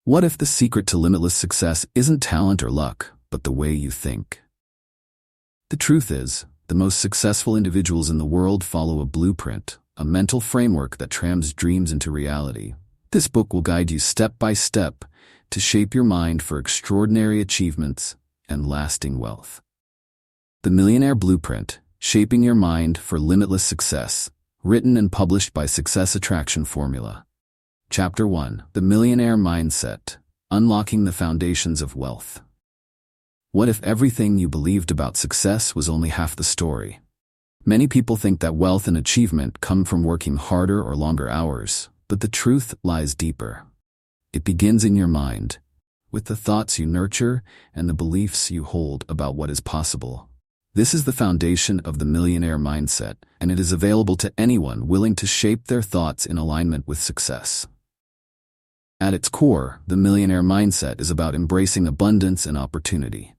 What if the secret to limitless success isn't talent or luck, but the way you think? The truth is, the most successful individuals in the world follow a blueprint, a mental framework that trams dreams into reality. This book will guide you step by step to shape your mind for extraordinary achievements and lasting wealth. The Millionaire Blueprint, Shaping Your Mind for Limitless Success, written and published by Success Attraction Formula. Chapter 1. The Millionaire Mindset, Unlocking the Foundations of Wealth. What if everything you believed about success was only half the story? Many people think that wealth and achievement come from working harder or longer hours, but the truth lies deeper. It begins in your mind, with the thoughts you nurture and the beliefs you hold about what is possible. This is the foundation of the millionaire mindset, and it is available to anyone willing to shape their thoughts in alignment with success. At its core, the millionaire mindset is about embracing abundance and opportunity.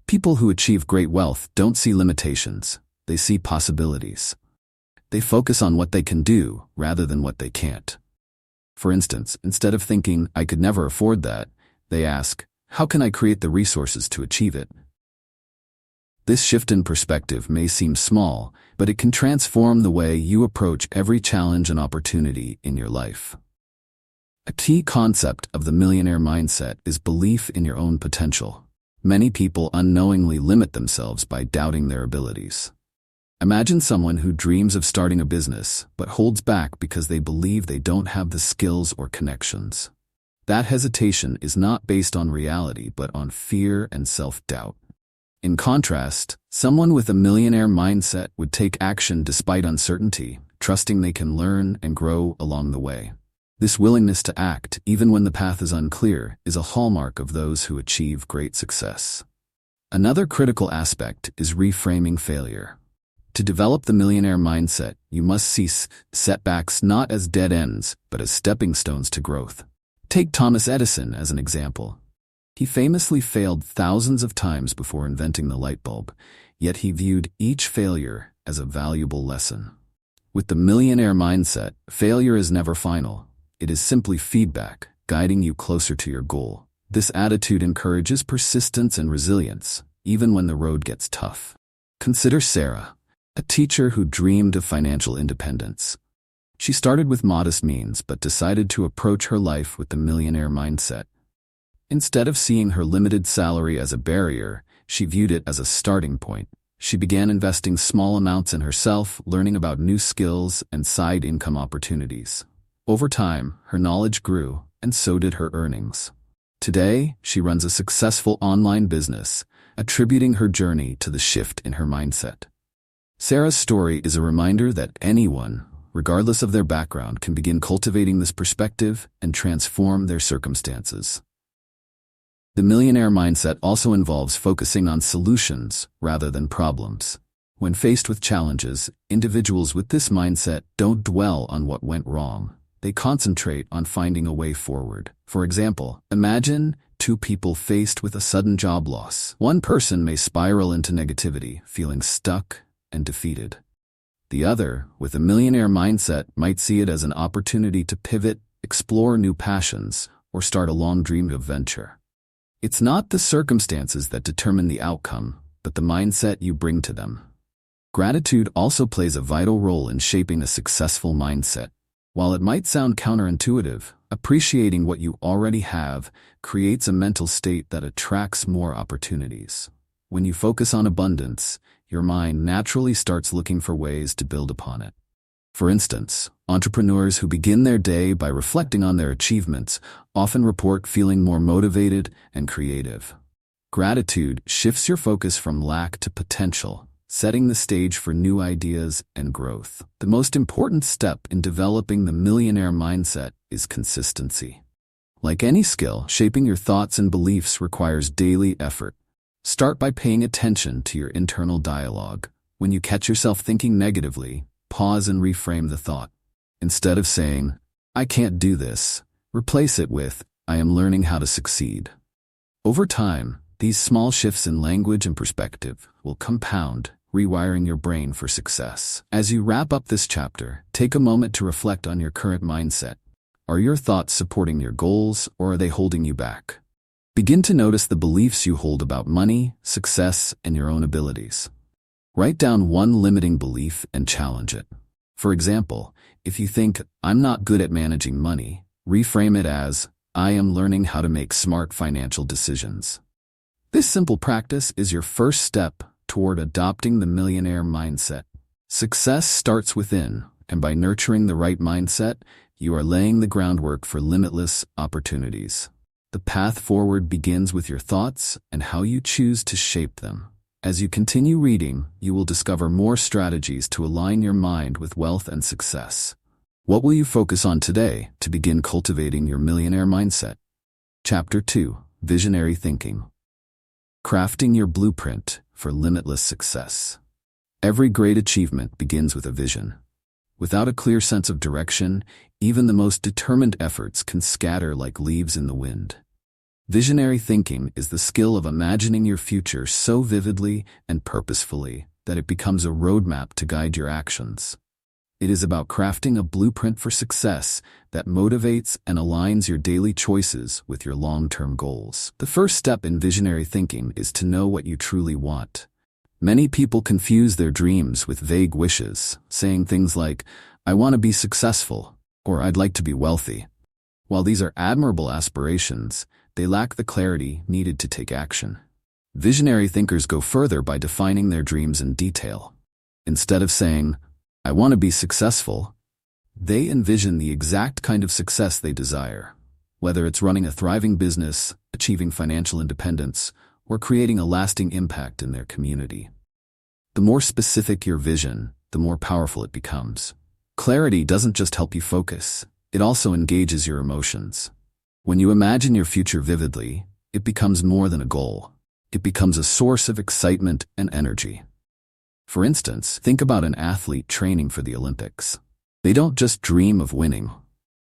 People who achieve great wealth don't see limitations, they see possibilities. They focus on what they can do rather than what they can't. For instance, instead of thinking, "I could never afford that," they ask, "How can I create the resources to achieve it?" This shift in perspective may seem small, but it can transform the way you approach every challenge and opportunity in your life. A key concept of the millionaire mindset is belief in your own potential. Many people unknowingly limit themselves by doubting their abilities. Imagine someone who dreams of starting a business, but holds back because they believe they don't have the skills or connections. That hesitation is not based on reality, but on fear and self-doubt. In contrast, someone with a millionaire mindset would take action despite uncertainty, trusting they can learn and grow along the way. This willingness to act, even when the path is unclear, is a hallmark of those who achieve great success. Another critical aspect is reframing failure. To develop the millionaire mindset, you must see setbacks not as dead ends, but as stepping stones to growth. Take Thomas Edison as an example. He famously failed thousands of times before inventing the light bulb, yet he viewed each failure as a valuable lesson. With the millionaire mindset, failure is never final. It is simply feedback, guiding you closer to your goal. This attitude encourages persistence and resilience, even when the road gets tough. Consider Sarah, a teacher who dreamed of financial independence. She started with modest means, but decided to approach her life with the millionaire mindset. Instead of seeing her limited salary as a barrier, she viewed it as a starting point. She began investing small amounts in herself, learning about new skills and side income opportunities. Over time, her knowledge grew, and so did her earnings. Today, she runs a successful online business, attributing her journey to the shift in her mindset. Sarah's story is a reminder that anyone, regardless of their background, can begin cultivating this perspective and transform their circumstances. The millionaire mindset also involves focusing on solutions rather than problems. When faced with challenges, individuals with this mindset don't dwell on what went wrong. They concentrate on finding a way forward. For example, imagine two people faced with a sudden job loss. One person may spiral into negativity, feeling stuck and defeated. The other, with a millionaire mindset, might see it as an opportunity to pivot, explore new passions, or start a long-dreamed adventure. It's not the circumstances that determine the outcome, but the mindset you bring to them. Gratitude also plays a vital role in shaping a successful mindset. While it might sound counterintuitive, appreciating what you already have creates a mental state that attracts more opportunities. When you focus on abundance, your mind naturally starts looking for ways to build upon it. For instance, entrepreneurs who begin their day by reflecting on their achievements often report feeling more motivated and creative. Gratitude shifts your focus from lack to potential, setting the stage for new ideas and growth. The most important step in developing the millionaire mindset is consistency. Like any skill, shaping your thoughts and beliefs requires daily effort. Start by paying attention to your internal dialogue. When you catch yourself thinking negatively, pause and reframe the thought. Instead of saying, "I can't do this," replace it with, "I am learning how to succeed." Over time, these small shifts in language and perspective will compound, rewiring your brain for success. As you wrap up this chapter, take a moment to reflect on your current mindset. Are your thoughts supporting your goals, or are they holding you back? Begin to notice the beliefs you hold about money, success, and your own abilities. Write down one limiting belief and challenge it. For example, if you think, "I'm not good at managing money," reframe it as, "I am learning how to make smart financial decisions." This simple practice is your first step toward adopting the millionaire mindset. Success starts within, and by nurturing the right mindset, you are laying the groundwork for limitless opportunities. The path forward begins with your thoughts and how you choose to shape them. As you continue reading, you will discover more strategies to align your mind with wealth and success. What will you focus on today to begin cultivating your millionaire mindset? Chapter 2: Visionary Thinking. Crafting your blueprint for limitless success. Every great achievement begins with a vision. Without a clear sense of direction, even the most determined efforts can scatter like leaves in the wind. Visionary thinking is the skill of imagining your future so vividly and purposefully that it becomes a roadmap to guide your actions. It is about crafting a blueprint for success that motivates and aligns your daily choices with your long-term goals. The first step in visionary thinking is to know what you truly want. Many people confuse their dreams with vague wishes, saying things like, "I want to be successful," or "I'd like to be wealthy." While these are admirable aspirations, they lack the clarity needed to take action. Visionary thinkers go further by defining their dreams in detail. Instead of saying, "I want to be successful," they envision the exact kind of success they desire, whether it's running a thriving business, achieving financial independence, or creating a lasting impact in their community. The more specific your vision, the more powerful it becomes. Clarity doesn't just help you focus, it also engages your emotions. When you imagine your future vividly, it becomes more than a goal. It becomes a source of excitement and energy. For instance, think about an athlete training for the Olympics. They don't just dream of winning.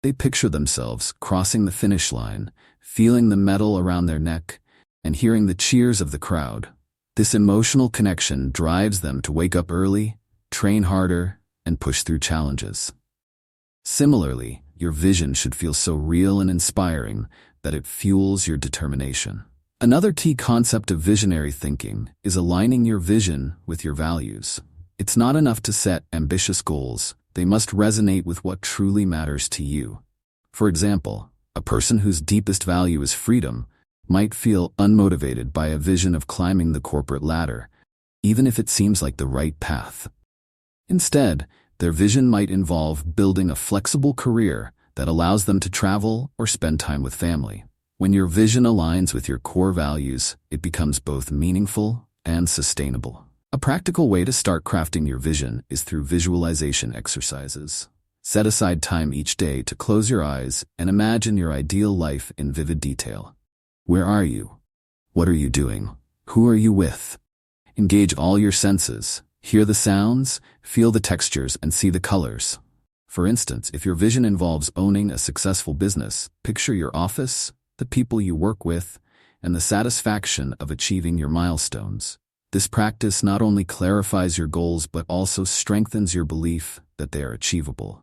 They picture themselves crossing the finish line, feeling the medal around their neck, and hearing the cheers of the crowd. This emotional connection drives them to wake up early, train harder, and push through challenges. Similarly, your vision should feel so real and inspiring that it fuels your determination. Another key concept of visionary thinking is aligning your vision with your values. It's not enough to set ambitious goals, they must resonate with what truly matters to you. For example, a person whose deepest value is freedom might feel unmotivated by a vision of climbing the corporate ladder, even if it seems like the right path. Instead, their vision might involve building a flexible career that allows them to travel or spend time with family. When your vision aligns with your core values, it becomes both meaningful and sustainable. A practical way to start crafting your vision is through visualization exercises. Set aside time each day to close your eyes and imagine your ideal life in vivid detail. Where are you? What are you doing? Who are you with? Engage all your senses. Hear the sounds, feel the textures, and see the colors. For instance, if your vision involves owning a successful business, picture your office, the people you work with, and the satisfaction of achieving your milestones. This practice not only clarifies your goals but also strengthens your belief that they are achievable.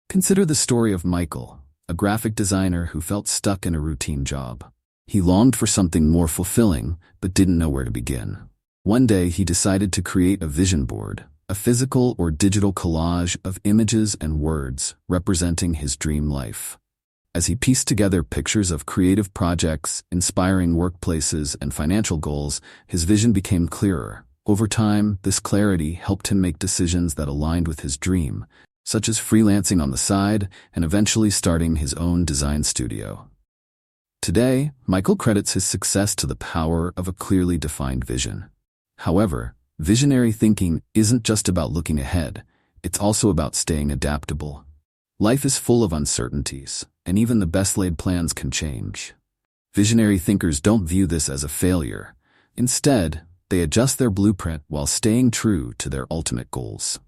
Consider the story of Michael, a graphic designer who felt stuck in a routine job. He longed for something more fulfilling, but didn't know where to begin. One day he decided to create a vision board, a physical or digital collage of images and words representing his dream life. As he pieced together pictures of creative projects, inspiring workplaces, and financial goals, his vision became clearer. Over time, this clarity helped him make decisions that aligned with his dream, such as freelancing on the side and eventually starting his own design studio. Today, Michael credits his success to the power of a clearly defined vision. However, visionary thinking isn't just about looking ahead, it's also about staying adaptable. Life is full of uncertainties, and even the best-laid plans can change. Visionary thinkers don't view this as a failure. Instead, they adjust their blueprint while staying true to their ultimate goals.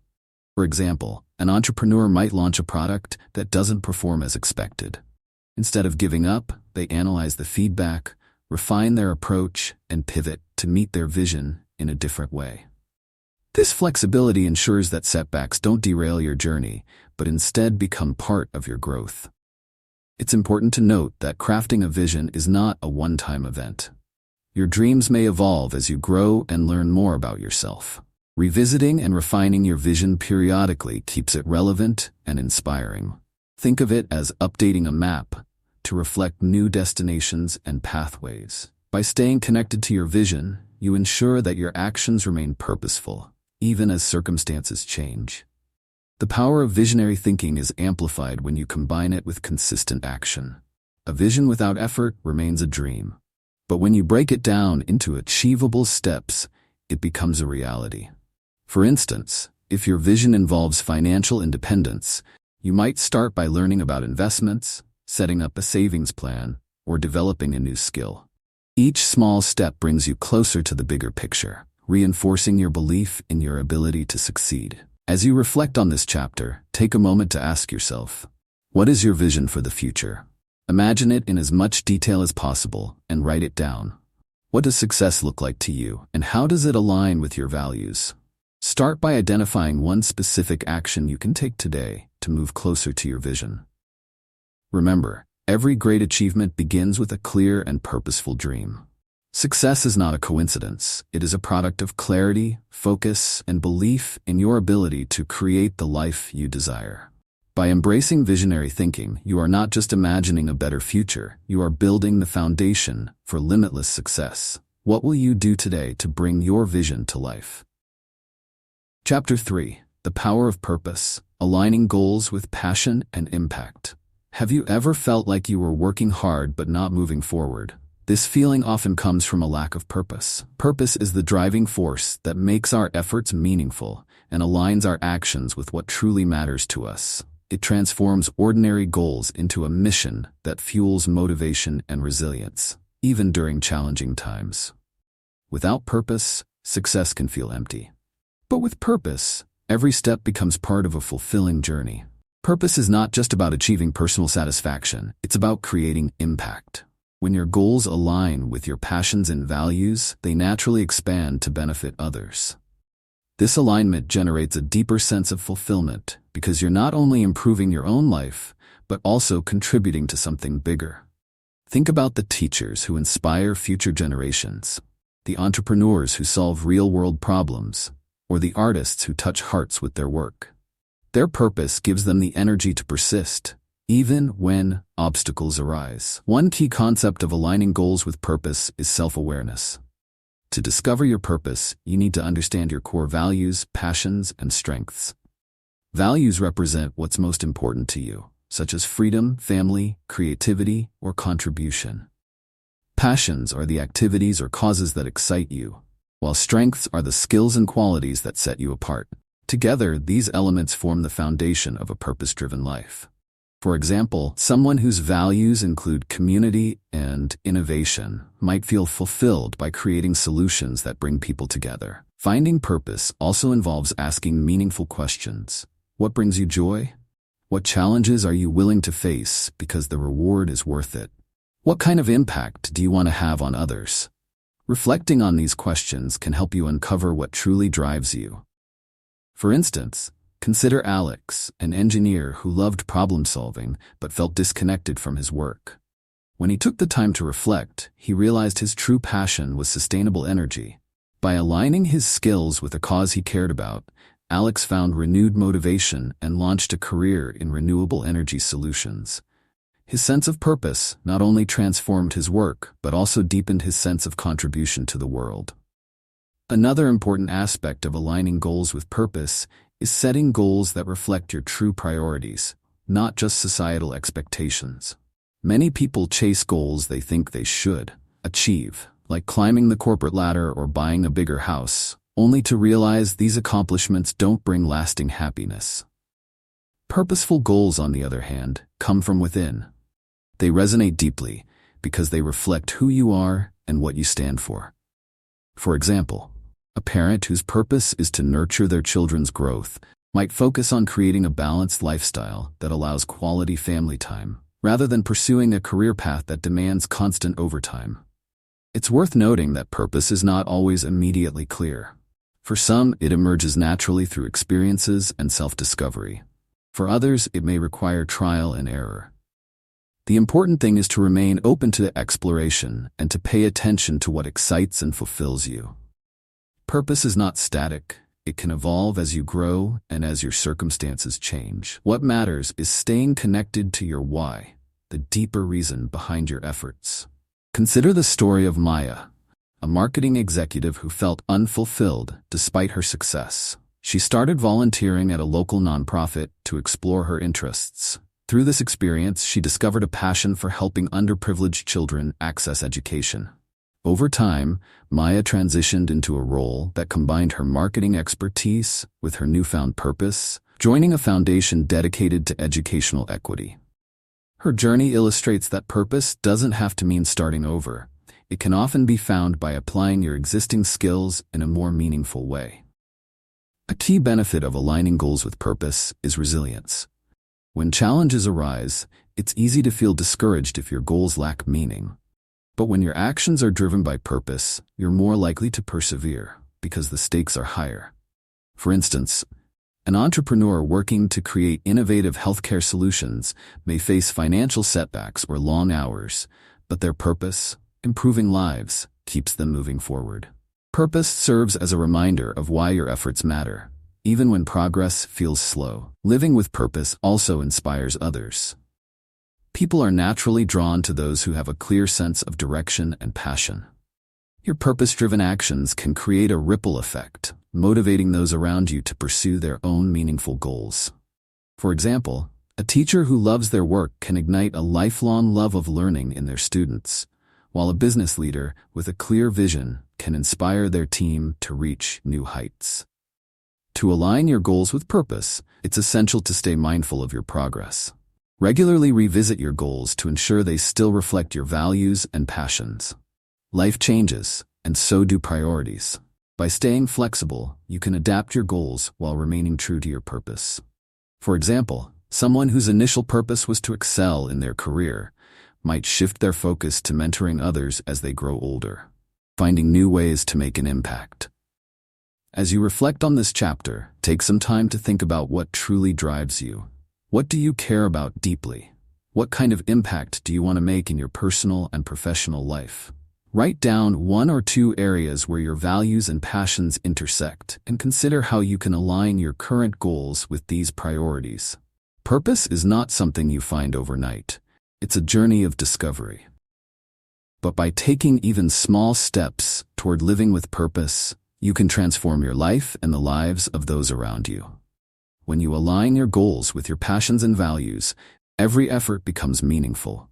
For example, an entrepreneur might launch a product that doesn't perform as expected. Instead of giving up, they analyze the feedback, refine their approach, and pivot to meet their vision in a different way. This flexibility ensures that setbacks don't derail your journey, but instead become part of your growth. It's important to note that crafting a vision is not a one-time event. Your dreams may evolve as you grow and learn more about yourself. Revisiting and refining your vision periodically keeps it relevant and inspiring. Think of it as updating a map to reflect new destinations and pathways. By staying connected to your vision, you ensure that your actions remain purposeful, even as circumstances change. The power of visionary thinking is amplified when you combine it with consistent action. A vision without effort remains a dream. But when you break it down into achievable steps, it becomes a reality. For instance, if your vision involves financial independence, you might start by learning about investments, setting up a savings plan, or developing a new skill. Each small step brings you closer to the bigger picture, reinforcing your belief in your ability to succeed. As you reflect on this chapter, take a moment to ask yourself, what is your vision for the future? Imagine it in as much detail as possible and write it down. What does success look like to you, and how does it align with your values? Start by identifying one specific action you can take today to move closer to your vision. Remember, every great achievement begins with a clear and purposeful dream. Success is not a coincidence. It is a product of clarity, focus, and belief in your ability to create the life you desire. By embracing visionary thinking, you are not just imagining a better future, you are building the foundation for limitless success. What will you do today to bring your vision to life? Chapter 3. The Power of Purpose, Aligning Goals with Passion and Impact. Have you ever felt like you were working hard but not moving forward? This feeling often comes from a lack of purpose. Purpose is the driving force that makes our efforts meaningful and aligns our actions with what truly matters to us. It transforms ordinary goals into a mission that fuels motivation and resilience, even during challenging times. Without purpose, success can feel empty. But with purpose, every step becomes part of a fulfilling journey. Purpose is not just about achieving personal satisfaction, it's about creating impact. When your goals align with your passions and values, they naturally expand to benefit others. This alignment generates a deeper sense of fulfillment because you're not only improving your own life, but also contributing to something bigger. Think about the teachers who inspire future generations, the entrepreneurs who solve real-world problems, or the artists who touch hearts with their work. Their purpose gives them the energy to persist, even when obstacles arise. One key concept of aligning goals with purpose is self-awareness. To discover your purpose, you need to understand your core values, passions, and strengths. Values represent what's most important to you, such as freedom, family, creativity, or contribution. Passions are the activities or causes that excite you, while strengths are the skills and qualities that set you apart. Together, these elements form the foundation of a purpose-driven life. For example, someone whose values include community and innovation might feel fulfilled by creating solutions that bring people together. Finding purpose also involves asking meaningful questions. What brings you joy? What challenges are you willing to face because the reward is worth it? What kind of impact do you want to have on others? Reflecting on these questions can help you uncover what truly drives you. For instance, consider Alex, an engineer who loved problem-solving but felt disconnected from his work. When he took the time to reflect, he realized his true passion was sustainable energy. By aligning his skills with a cause he cared about, Alex found renewed motivation and launched a career in renewable energy solutions. His sense of purpose not only transformed his work, but also deepened his sense of contribution to the world. Another important aspect of aligning goals with purpose is setting goals that reflect your true priorities, not just societal expectations. Many people chase goals they think they should achieve, like climbing the corporate ladder or buying a bigger house, only to realize these accomplishments don't bring lasting happiness. Purposeful goals, on the other hand, come from within. They resonate deeply because they reflect who you are and what you stand for. For example, a parent whose purpose is to nurture their children's growth might focus on creating a balanced lifestyle that allows quality family time, rather than pursuing a career path that demands constant overtime. It's worth noting that purpose is not always immediately clear. For some, it emerges naturally through experiences and self-discovery. For others, it may require trial and error. The important thing is to remain open to exploration and to pay attention to what excites and fulfills you. Purpose is not static. It can evolve as you grow and as your circumstances change. What matters is staying connected to your why, the deeper reason behind your efforts. Consider the story of Maya, a marketing executive who felt unfulfilled despite her success. She started volunteering at a local nonprofit to explore her interests. Through this experience, she discovered a passion for helping underprivileged children access education. Over time, Maya transitioned into a role that combined her marketing expertise with her newfound purpose, joining a foundation dedicated to educational equity. Her journey illustrates that purpose doesn't have to mean starting over. It can often be found by applying your existing skills in a more meaningful way. A key benefit of aligning goals with purpose is resilience. When challenges arise, it's easy to feel discouraged if your goals lack meaning. But when your actions are driven by purpose, you're more likely to persevere because the stakes are higher. For instance, an entrepreneur working to create innovative healthcare solutions may face financial setbacks or long hours, but their purpose, improving lives, keeps them moving forward. Purpose serves as a reminder of why your efforts matter, even when progress feels slow. Living with purpose also inspires others. People are naturally drawn to those who have a clear sense of direction and passion. Your purpose-driven actions can create a ripple effect, motivating those around you to pursue their own meaningful goals. For example, a teacher who loves their work can ignite a lifelong love of learning in their students, while a business leader with a clear vision can inspire their team to reach new heights. To align your goals with purpose, it's essential to stay mindful of your progress. Regularly revisit your goals to ensure they still reflect your values and passions. Life changes, and so do priorities. By staying flexible, you can adapt your goals while remaining true to your purpose. For example, someone whose initial purpose was to excel in their career might shift their focus to mentoring others as they grow older, finding new ways to make an impact. As you reflect on this chapter, take some time to think about what truly drives you. What do you care about deeply? What kind of impact do you want to make in your personal and professional life? Write down 1 or 2 areas where your values and passions intersect, and consider how you can align your current goals with these priorities. Purpose is not something you find overnight. It's a journey of discovery. But by taking even small steps toward living with purpose, you can transform your life and the lives of those around you. When you align your goals with your passions and values, every effort becomes meaningful.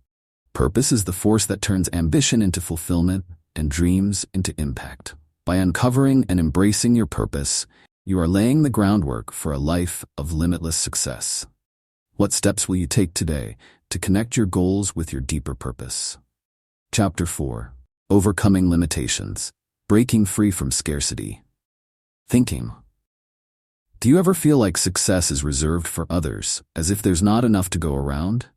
Purpose is the force that turns ambition into fulfillment and dreams into impact. By uncovering and embracing your purpose, you are laying the groundwork for a life of limitless success. What steps will you take today to connect your goals with your deeper purpose? Chapter 4. Overcoming Limitations. Breaking Free from Scarcity. Thinking. Do you ever feel like success is reserved for others, as if there's not enough to go around?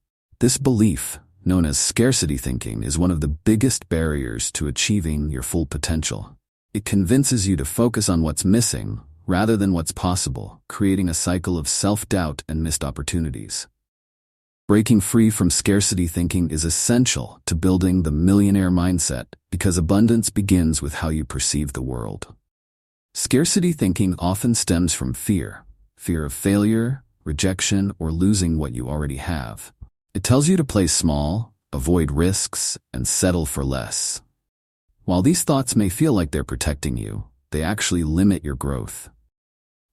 This belief, known as scarcity thinking, is one of the biggest barriers to achieving your full potential. It convinces you to focus on what's missing rather than what's possible, creating a cycle of self-doubt and missed opportunities. Breaking free from scarcity thinking is essential to building the millionaire mindset because abundance begins with how you perceive the world. Scarcity thinking often stems from fear of failure, rejection, or losing what you already have. It tells you to play small, avoid risks, and settle for less. While these thoughts may feel like they're protecting you, they actually limit your growth.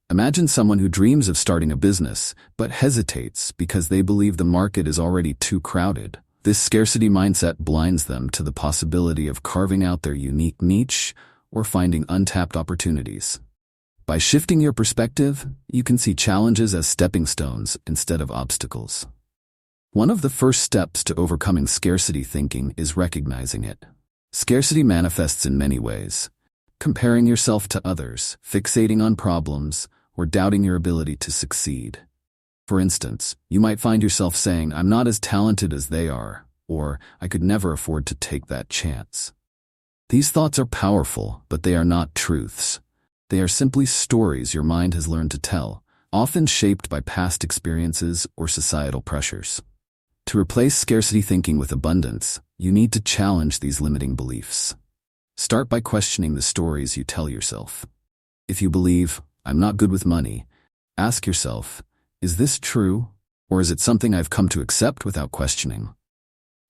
Imagine someone who dreams of starting a business, but hesitates because they believe the market is already too crowded. This scarcity mindset blinds them to the possibility of carving out their unique niche or finding untapped opportunities. By shifting your perspective, you can see challenges as stepping stones instead of obstacles. One of the first steps to overcoming scarcity thinking is recognizing it. Scarcity manifests in many ways. Comparing yourself to others, fixating on problems, or doubting your ability to succeed. For instance, you might find yourself saying, "I'm not as talented as they are," or "I could never afford to take that chance." These thoughts are powerful, but they are not truths. They are simply stories your mind has learned to tell, often shaped by past experiences or societal pressures. To replace scarcity thinking with abundance, you need to challenge these limiting beliefs. Start by questioning the stories you tell yourself. If you believe, "I'm not good with money," ask yourself, is this true, or is it something I've come to accept without questioning?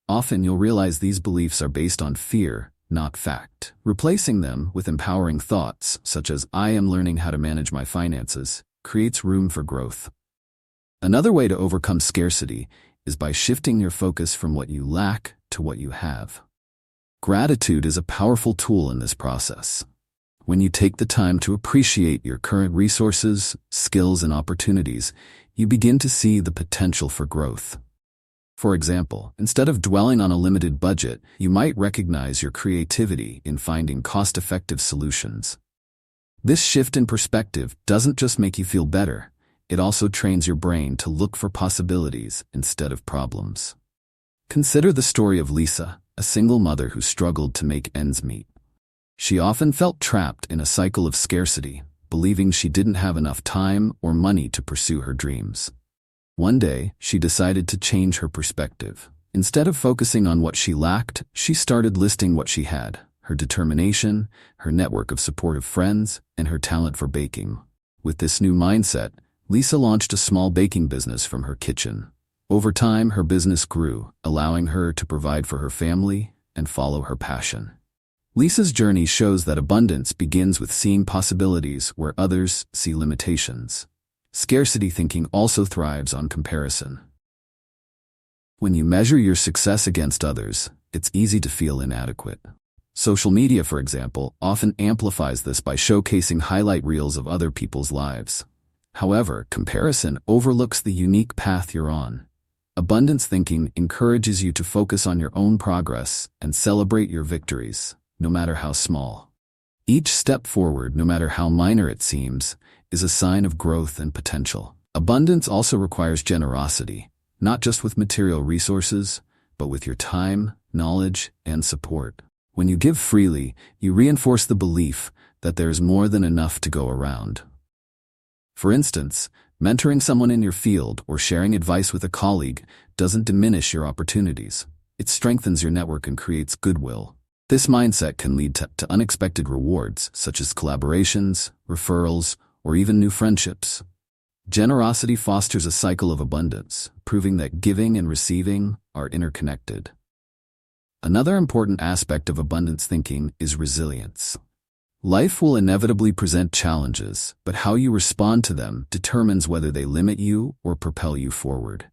Often you'll realize these beliefs are based on fear, not fact. Replacing them with empowering thoughts, such as "I am learning how to manage my finances," creates room for growth. Another way to overcome scarcity is by shifting your focus from what you lack to what you have. Gratitude is a powerful tool in this process. When you take the time to appreciate your current resources, skills, and opportunities, you begin to see the potential for growth. For example, instead of dwelling on a limited budget, you might recognize your creativity in finding cost-effective solutions. This shift in perspective doesn't just make you feel better, it also trains your brain to look for possibilities instead of problems. Consider the story of Lisa, a single mother who struggled to make ends meet. She often felt trapped in a cycle of scarcity, believing she didn't have enough time or money to pursue her dreams. One day, she decided to change her perspective. Instead of focusing on what she lacked, she started listing what she had: her determination, her network of supportive friends, and her talent for baking. With this new mindset, Lisa launched a small baking business from her kitchen. Over time, her business grew, allowing her to provide for her family and follow her passion. Lisa's journey shows that abundance begins with seeing possibilities where others see limitations. Scarcity thinking also thrives on comparison. When you measure your success against others, it's easy to feel inadequate. Social media, for example, often amplifies this by showcasing highlight reels of other people's lives. However, comparison overlooks the unique path you're on. Abundance thinking encourages you to focus on your own progress and celebrate your victories, no matter how small. Each step forward, no matter how minor it seems, is a sign of growth and potential. Abundance also requires generosity, not just with material resources, but with your time, knowledge, and support. When you give freely, you reinforce the belief that there is more than enough to go around. For instance, mentoring someone in your field or sharing advice with a colleague doesn't diminish your opportunities. It strengthens your network and creates goodwill. This mindset can lead to unexpected rewards, such as collaborations, referrals, or even new friendships. Generosity fosters a cycle of abundance, proving that giving and receiving are interconnected. Another important aspect of abundance thinking is resilience. Life will inevitably present challenges, but how you respond to them determines whether they limit you or propel you forward.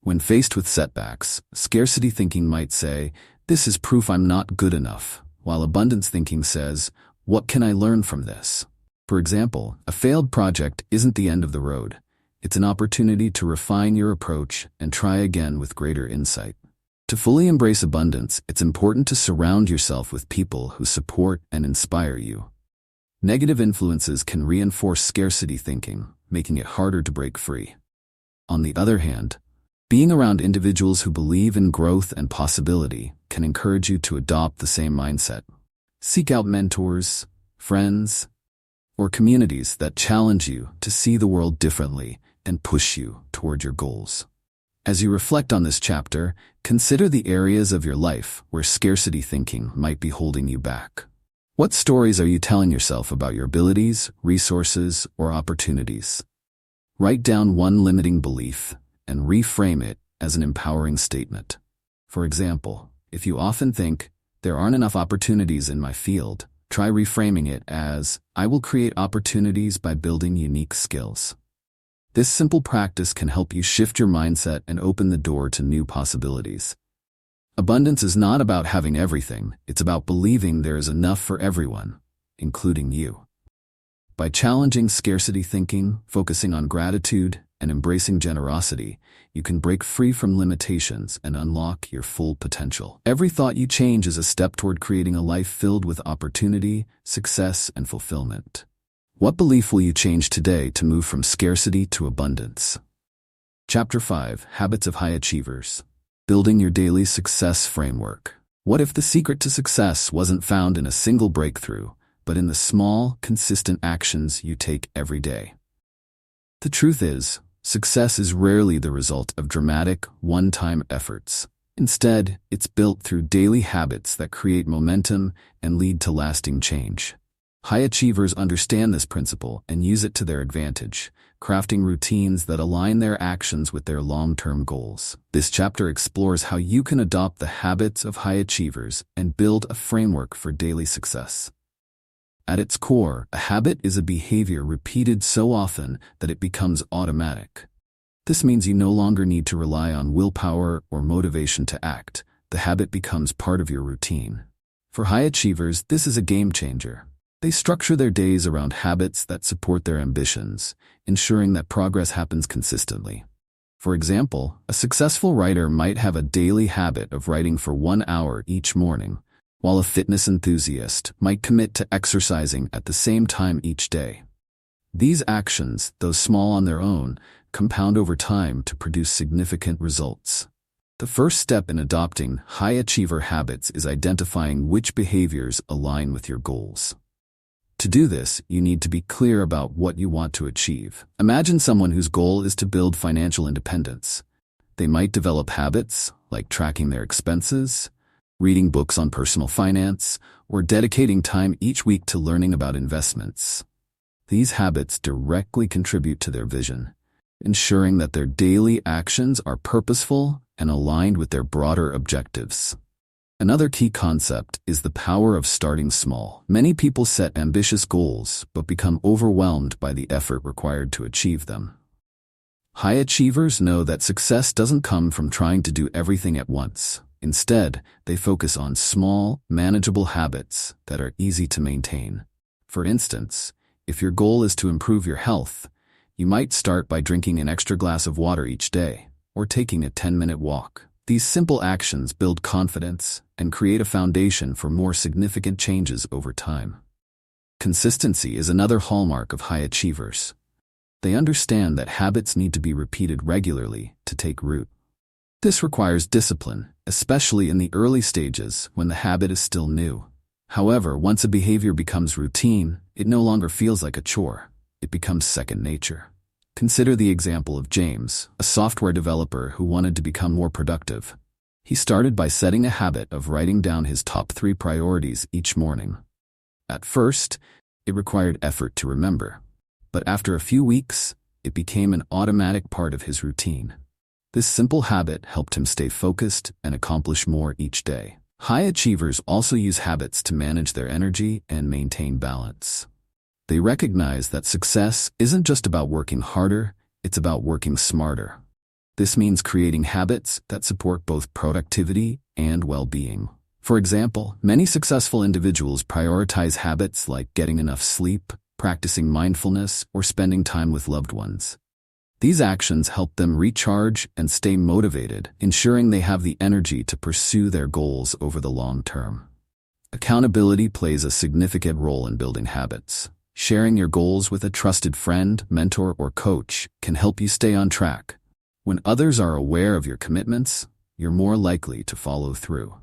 When faced with setbacks, scarcity thinking might say, "This is proof I'm not good enough," while abundance thinking says, "What can I learn from this?" For example, a failed project isn't the end of the road. It's an opportunity to refine your approach and try again with greater insight. To fully embrace abundance, it's important to surround yourself with people who support and inspire you. Negative influences can reinforce scarcity thinking, making it harder to break free. On the other hand, being around individuals who believe in growth and possibility can encourage you to adopt the same mindset. Seek out mentors, friends, or communities that challenge you to see the world differently and push you toward your goals. As you reflect on this chapter, consider the areas of your life where scarcity thinking might be holding you back. What stories are you telling yourself about your abilities, resources, or opportunities? Write down one limiting belief and reframe it as an empowering statement. For example, if you often think, "There aren't enough opportunities in my field," try reframing it as, "I will create opportunities by building unique skills." This simple practice can help you shift your mindset and open the door to new possibilities. Abundance is not about having everything, it's about believing there is enough for everyone, including you. By challenging scarcity thinking, focusing on gratitude, and embracing generosity, you can break free from limitations and unlock your full potential. Every thought you change is a step toward creating a life filled with opportunity, success, and fulfillment. What belief will you change today to move from scarcity to abundance? Chapter 5: Habits of High Achievers. Building your daily success framework. What if the secret to success wasn't found in a single breakthrough, but in the small, consistent actions you take every day. The truth is, success is rarely the result of dramatic, one-time efforts. Instead, it's built through daily habits that create momentum and lead to lasting change. High achievers understand this principle and use it to their advantage, crafting routines that align their actions with their long-term goals. This chapter explores how you can adopt the habits of high achievers and build a framework for daily success. At its core, a habit is a behavior repeated so often that it becomes automatic. This means you no longer need to rely on willpower or motivation to act. The habit becomes part of your routine. For high achievers, this is a game changer. They structure their days around habits that support their ambitions, ensuring that progress happens consistently. For example, a successful writer might have a daily habit of writing for 1 hour each morning, while a fitness enthusiast might commit to exercising at the same time each day. These actions, though small on their own, compound over time to produce significant results. The first step in adopting high achiever habits is identifying which behaviors align with your goals. To do this, you need to be clear about what you want to achieve. Imagine someone whose goal is to build financial independence. They might develop habits like tracking their expenses, reading books on personal finance, or dedicating time each week to learning about investments. These habits directly contribute to their vision, ensuring that their daily actions are purposeful and aligned with their broader objectives. Another key concept is the power of starting small. Many people set ambitious goals but become overwhelmed by the effort required to achieve them. High achievers know that success doesn't come from trying to do everything at once. Instead, they focus on small, manageable habits that are easy to maintain. For instance, if your goal is to improve your health, you might start by drinking an extra glass of water each day, or taking a 10-minute walk. These simple actions build confidence and create a foundation for more significant changes over time. Consistency is another hallmark of high achievers. They understand that habits need to be repeated regularly to take root. This requires discipline, especially in the early stages when the habit is still new. However, once a behavior becomes routine, it no longer feels like a chore. It becomes second nature. Consider the example of James, a software developer who wanted to become more productive. He started by setting a habit of writing down his top 3 priorities each morning. At first, it required effort to remember, but after a few weeks, it became an automatic part of his routine. This simple habit helped him stay focused and accomplish more each day. High achievers also use habits to manage their energy and maintain balance. They recognize that success isn't just about working harder, it's about working smarter. This means creating habits that support both productivity and well-being. For example, many successful individuals prioritize habits like getting enough sleep, practicing mindfulness, or spending time with loved ones. These actions help them recharge and stay motivated, ensuring they have the energy to pursue their goals over the long term. Accountability plays a significant role in building habits. Sharing your goals with a trusted friend, mentor, or coach can help you stay on track. When others are aware of your commitments, you're more likely to follow through.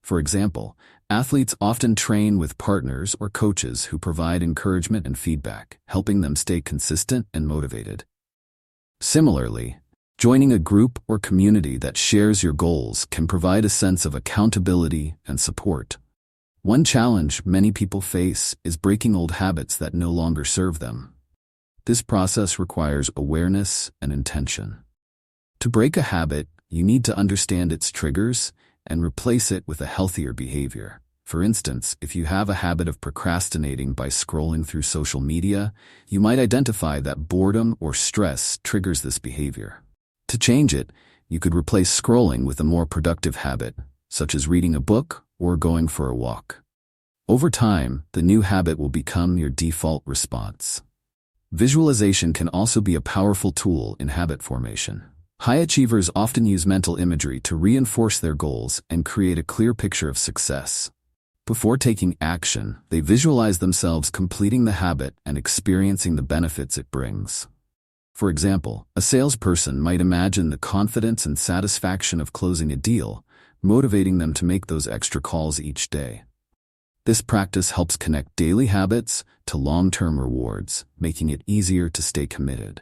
For example, athletes often train with partners or coaches who provide encouragement and feedback, helping them stay consistent and motivated. Similarly, joining a group or community that shares your goals can provide a sense of accountability and support. One challenge many people face is breaking old habits that no longer serve them. This process requires awareness and intention. To break a habit, you need to understand its triggers and replace it with a healthier behavior. For instance, if you have a habit of procrastinating by scrolling through social media, you might identify that boredom or stress triggers this behavior. To change it, you could replace scrolling with a more productive habit, such as reading a book or going for a walk. Over time, the new habit will become your default response. Visualization can also be a powerful tool in habit formation. High achievers often use mental imagery to reinforce their goals and create a clear picture of success. Before taking action, they visualize themselves completing the habit and experiencing the benefits it brings. For example, a salesperson might imagine the confidence and satisfaction of closing a deal, motivating them to make those extra calls each day. This practice helps connect daily habits to long-term rewards, making it easier to stay committed.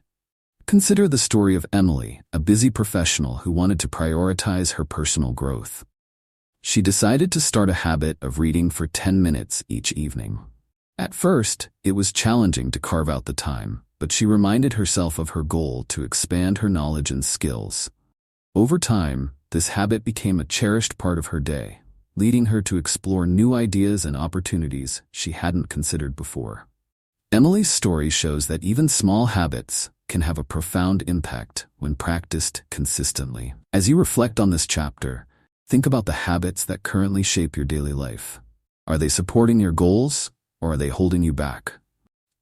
Consider the story of Emily, a busy professional who wanted to prioritize her personal growth. She decided to start a habit of reading for 10 minutes each evening. At first, it was challenging to carve out the time, but she reminded herself of her goal to expand her knowledge and skills. Over time, this habit became a cherished part of her day, leading her to explore new ideas and opportunities she hadn't considered before. Emily's story shows that even small habits can have a profound impact when practiced consistently. As you reflect on this chapter, think about the habits that currently shape your daily life. Are they supporting your goals, or are they holding you back?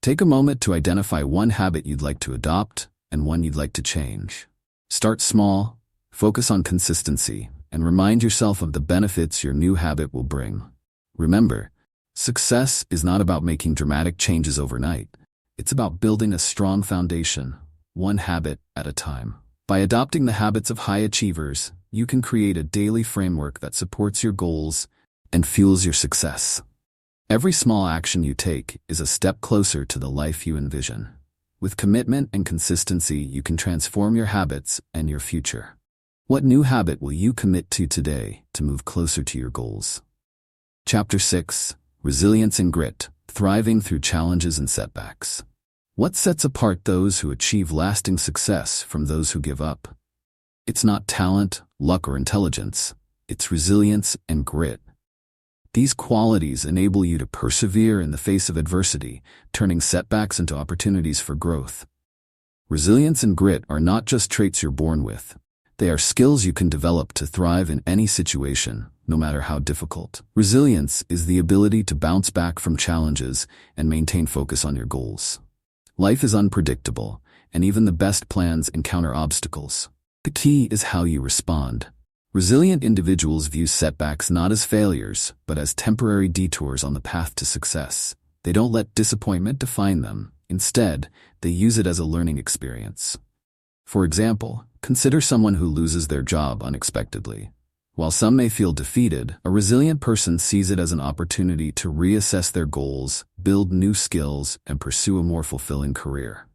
Take a moment to identify one habit you'd like to adopt and one you'd like to change. Start small, focus on consistency, and remind yourself of the benefits your new habit will bring. Remember, success is not about making dramatic changes overnight. It's about building a strong foundation, one habit at a time. By adopting the habits of high achievers, you can create a daily framework that supports your goals and fuels your success. Every small action you take is a step closer to the life you envision. With commitment and consistency, you can transform your habits and your future. What new habit will you commit to today to move closer to your goals? Chapter 6: Resilience and Grit, Thriving Through Challenges and Setbacks. What sets apart those who achieve lasting success from those who give up? It's not talent, luck, or intelligence. It's resilience and grit. These qualities enable you to persevere in the face of adversity, turning setbacks into opportunities for growth. Resilience and grit are not just traits you're born with. They are skills you can develop to thrive in any situation, no matter how difficult. Resilience is the ability to bounce back from challenges and maintain focus on your goals. Life is unpredictable, and even the best plans encounter obstacles. The key is how you respond. Resilient individuals view setbacks not as failures, but as temporary detours on the path to success. They don't let disappointment define them. Instead, they use it as a learning experience. For example, consider someone who loses their job unexpectedly. While some may feel defeated, a resilient person sees it as an opportunity to reassess their goals, build new skills, and pursue a more fulfilling career.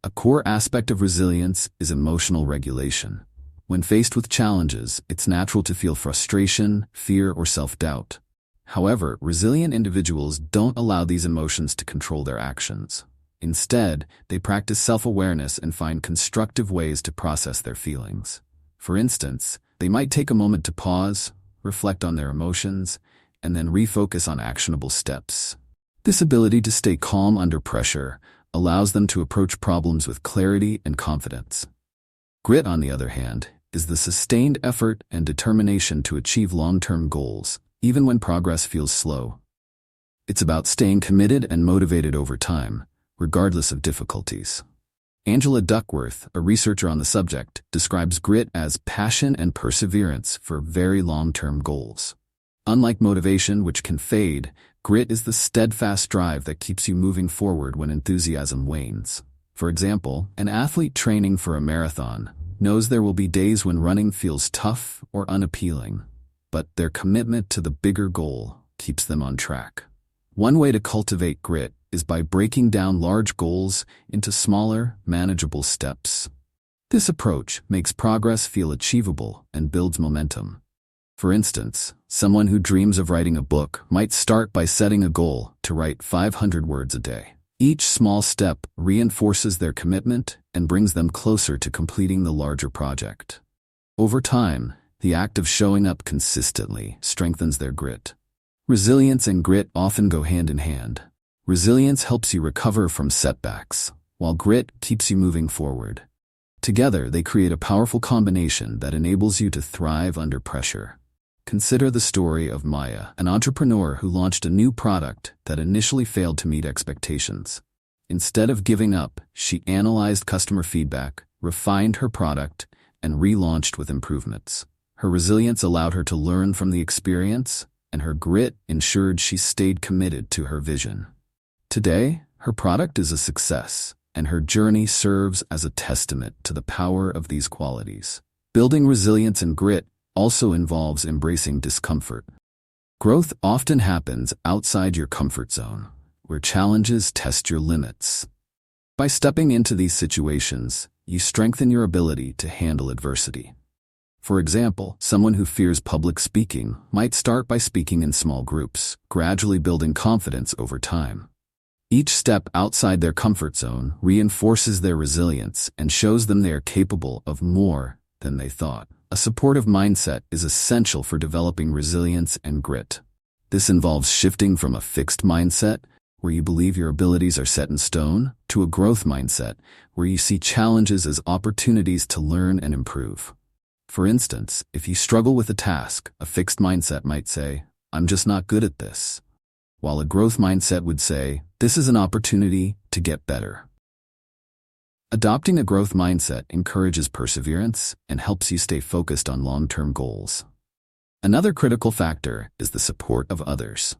A core aspect of resilience is emotional regulation. When faced with challenges, it's natural to feel frustration, fear, or self-doubt. However, resilient individuals don't allow these emotions to control their actions. Instead, they practice self-awareness and find constructive ways to process their feelings. For instance, they might take a moment to pause, reflect on their emotions, and then refocus on actionable steps. This ability to stay calm under pressure allows them to approach problems with clarity and confidence. Grit, on the other hand, is the sustained effort and determination to achieve long-term goals, even when progress feels slow. It's about staying committed and motivated over time, regardless of difficulties. Angela Duckworth, a researcher on the subject, describes grit as passion and perseverance for very long-term goals. Unlike motivation, which can fade, grit is the steadfast drive that keeps you moving forward when enthusiasm wanes. For example, an athlete training for a marathon knows there will be days when running feels tough or unappealing, but their commitment to the bigger goal keeps them on track. One way to cultivate grit is by breaking down large goals into smaller, manageable steps. This approach makes progress feel achievable and builds momentum. For instance, someone who dreams of writing a book might start by setting a goal to write 500 words a day. Each small step reinforces their commitment and brings them closer to completing the larger project. Over time, the act of showing up consistently strengthens their grit. Resilience and grit often go hand in hand. Resilience helps you recover from setbacks, while grit keeps you moving forward. Together, they create a powerful combination that enables you to thrive under pressure. Consider the story of Maya, an entrepreneur who launched a new product that initially failed to meet expectations. Instead of giving up, she analyzed customer feedback, refined her product, and relaunched with improvements. Her resilience allowed her to learn from the experience, and her grit ensured she stayed committed to her vision. Today, her product is a success, and her journey serves as a testament to the power of these qualities. Building resilience and grit also involves embracing discomfort. Growth often happens outside your comfort zone, where challenges test your limits. By stepping into these situations, you strengthen your ability to handle adversity. For example, someone who fears public speaking might start by speaking in small groups, gradually building confidence over time. Each step outside their comfort zone reinforces their resilience and shows them they are capable of more than they thought. A supportive mindset is essential for developing resilience and grit. This involves shifting from a fixed mindset, where you believe your abilities are set in stone, to a growth mindset, where you see challenges as opportunities to learn and improve. For instance, if you struggle with a task, a fixed mindset might say, "I'm just not good at this," while a growth mindset would say, "This is an opportunity to get better." Adopting a growth mindset encourages perseverance and helps you stay focused on long-term goals. Another critical factor is the support of others.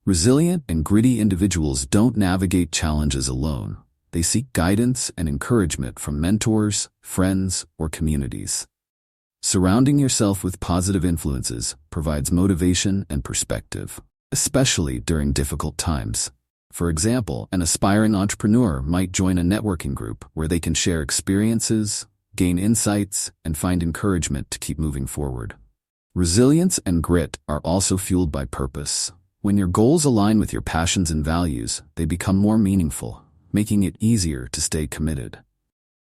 Resilient and gritty individuals don't navigate challenges alone. They seek guidance and encouragement from mentors, friends, or communities. Surrounding yourself with positive influences provides motivation and perspective, especially during difficult times. For example, an aspiring entrepreneur might join a networking group where they can share experiences, gain insights, and find encouragement to keep moving forward. Resilience and grit are also fueled by purpose. When your goals align with your passions and values, they become more meaningful, making it easier to stay committed.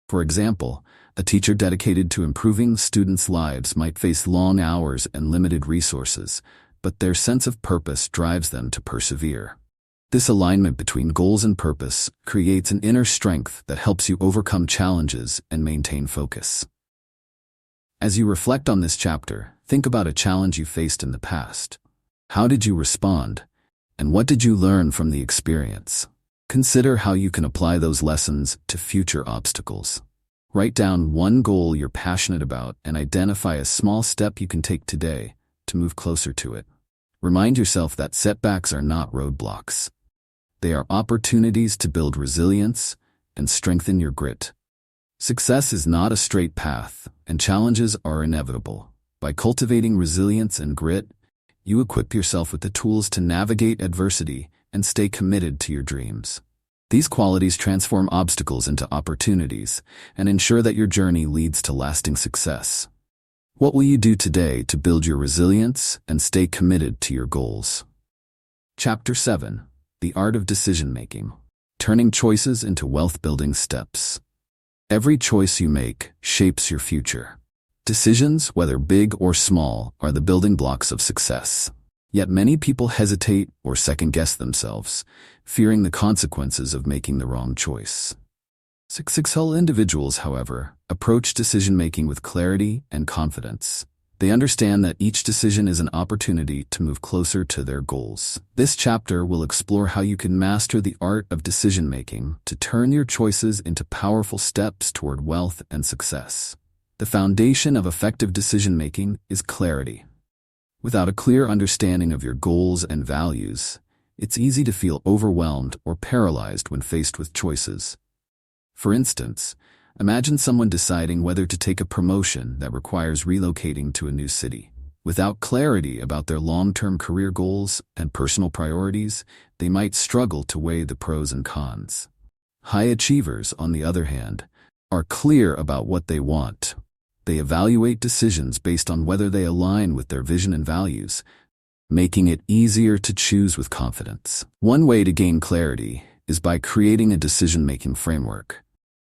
For example, a teacher dedicated to improving students' lives might face long hours and limited resources, but their sense of purpose drives them to persevere. This alignment between goals and purpose creates an inner strength that helps you overcome challenges and maintain focus. As you reflect on this chapter, think about a challenge you faced in the past. How did you respond? And what did you learn from the experience? Consider how you can apply those lessons to future obstacles. Write down one goal you're passionate about and identify a small step you can take today to move closer to it. Remind yourself that setbacks are not roadblocks. They are opportunities to build resilience and strengthen your grit. Success is not a straight path, and challenges are inevitable. By cultivating resilience and grit, you equip yourself with the tools to navigate adversity and stay committed to your dreams. These qualities transform obstacles into opportunities and ensure that your journey leads to lasting success. What will you do today to build your resilience and stay committed to your goals? Chapter 7. The Art of Decision-Making. Turning choices into wealth-building steps. Every choice you make shapes your future. Decisions, whether big or small, are the building blocks of success. Yet many people hesitate or second-guess themselves, fearing the consequences of making the wrong choice. Successful individuals, however, approach decision-making with clarity and confidence. They understand that each decision is an opportunity to move closer to their goals. This chapter will explore how you can master the art of decision-making to turn your choices into powerful steps toward wealth and success. The foundation of effective decision-making is clarity. Without a clear understanding of your goals and values, it's easy to feel overwhelmed or paralyzed when faced with choices. For instance, imagine someone deciding whether to take a promotion that requires relocating to a new city. Without clarity about their long-term career goals and personal priorities, they might struggle to weigh the pros and cons. High achievers, on the other hand, are clear about what they want. They evaluate decisions based on whether they align with their vision and values, making it easier to choose with confidence. One way to gain clarity is by creating a decision-making framework.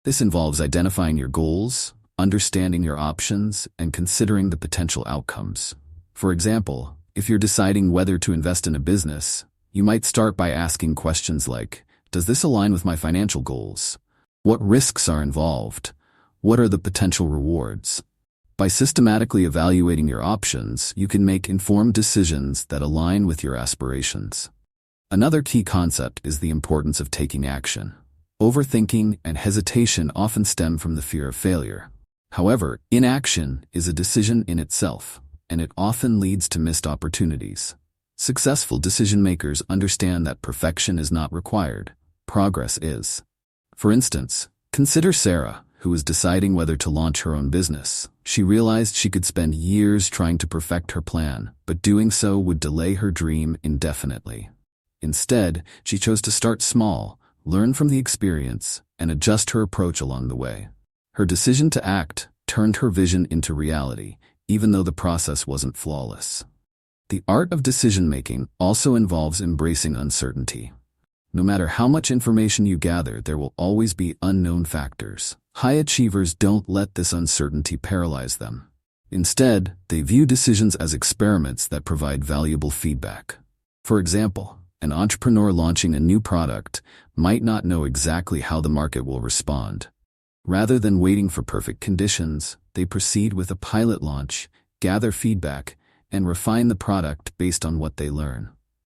This involves identifying your goals, understanding your options, and considering the potential outcomes. For example, if you're deciding whether to invest in a business, you might start by asking questions like, does this align with my financial goals? What risks are involved? What are the potential rewards? By systematically evaluating your options, you can make informed decisions that align with your aspirations. Another key concept is the importance of taking action. Overthinking and hesitation often stem from the fear of failure. However, inaction is a decision in itself, and it often leads to missed opportunities. Successful decision-makers understand that perfection is not required. Progress is. For instance, consider Sarah, who was deciding whether to launch her own business. She realized she could spend years trying to perfect her plan, but doing so would delay her dream indefinitely. Instead, she chose to start small, learn from the experience, and adjust her approach along the way. Her decision to act turned her vision into reality, even though the process wasn't flawless. The art of decision-making also involves embracing uncertainty. No matter how much information you gather, there will always be unknown factors. High achievers don't let this uncertainty paralyze them. Instead, they view decisions as experiments that provide valuable feedback. For example, an entrepreneur launching a new product might not know exactly how the market will respond. Rather than waiting for perfect conditions, they proceed with a pilot launch, gather feedback, and refine the product based on what they learn.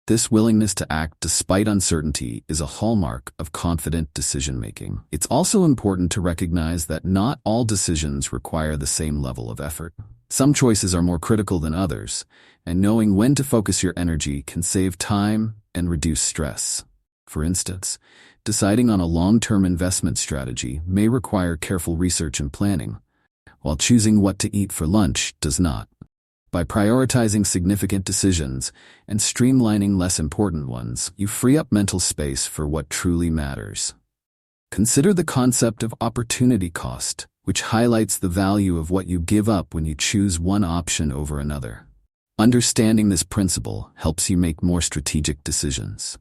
This willingness to act despite uncertainty is a hallmark of confident decision-making. It's also important to recognize that not all decisions require the same level of effort. Some choices are more critical than others, and knowing when to focus your energy can save time and reduce stress. For instance, deciding on a long-term investment strategy may require careful research and planning, while choosing what to eat for lunch does not. By prioritizing significant decisions and streamlining less important ones, you free up mental space for what truly matters. Consider the concept of opportunity cost, which highlights the value of what you give up when you choose one option over another. Understanding this principle helps you make more strategic decisions.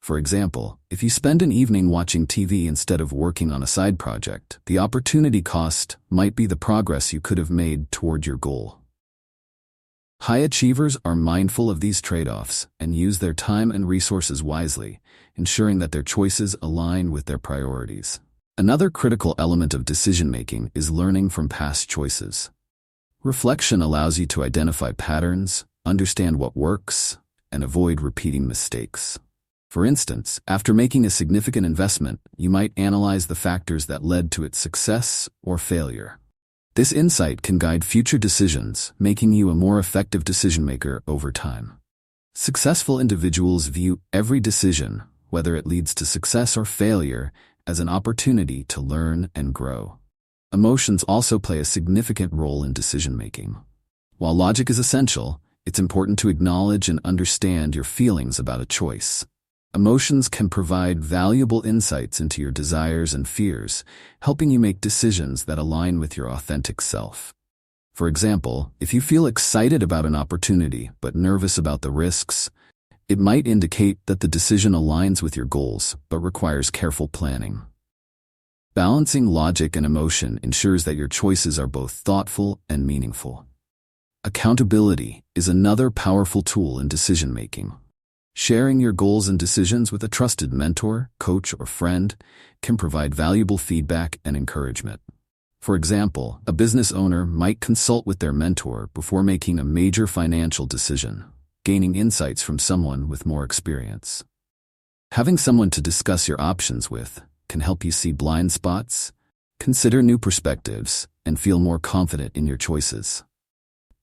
For example, if you spend an evening watching TV instead of working on a side project, the opportunity cost might be the progress you could have made toward your goal. High achievers are mindful of these trade-offs and use their time and resources wisely, ensuring that their choices align with their priorities. Another critical element of decision-making is learning from past choices. Reflection allows you to identify patterns, understand what works, and avoid repeating mistakes. For instance, after making a significant investment, you might analyze the factors that led to its success or failure. This insight can guide future decisions, making you a more effective decision-maker over time. Successful individuals view every decision, whether it leads to success or failure, as an opportunity to learn and grow. Emotions also play a significant role in decision-making. While logic is essential, it's important to acknowledge and understand your feelings about a choice. Emotions can provide valuable insights into your desires and fears, helping you make decisions that align with your authentic self. For example, if you feel excited about an opportunity but nervous about the risks, it might indicate that the decision aligns with your goals but requires careful planning. Balancing logic and emotion ensures that your choices are both thoughtful and meaningful. Accountability is another powerful tool in decision-making. Sharing your goals and decisions with a trusted mentor, coach, or friend can provide valuable feedback and encouragement. For example, a business owner might consult with their mentor before making a major financial decision, gaining insights from someone with more experience. Having someone to discuss your options with can help you see blind spots, consider new perspectives, and feel more confident in your choices.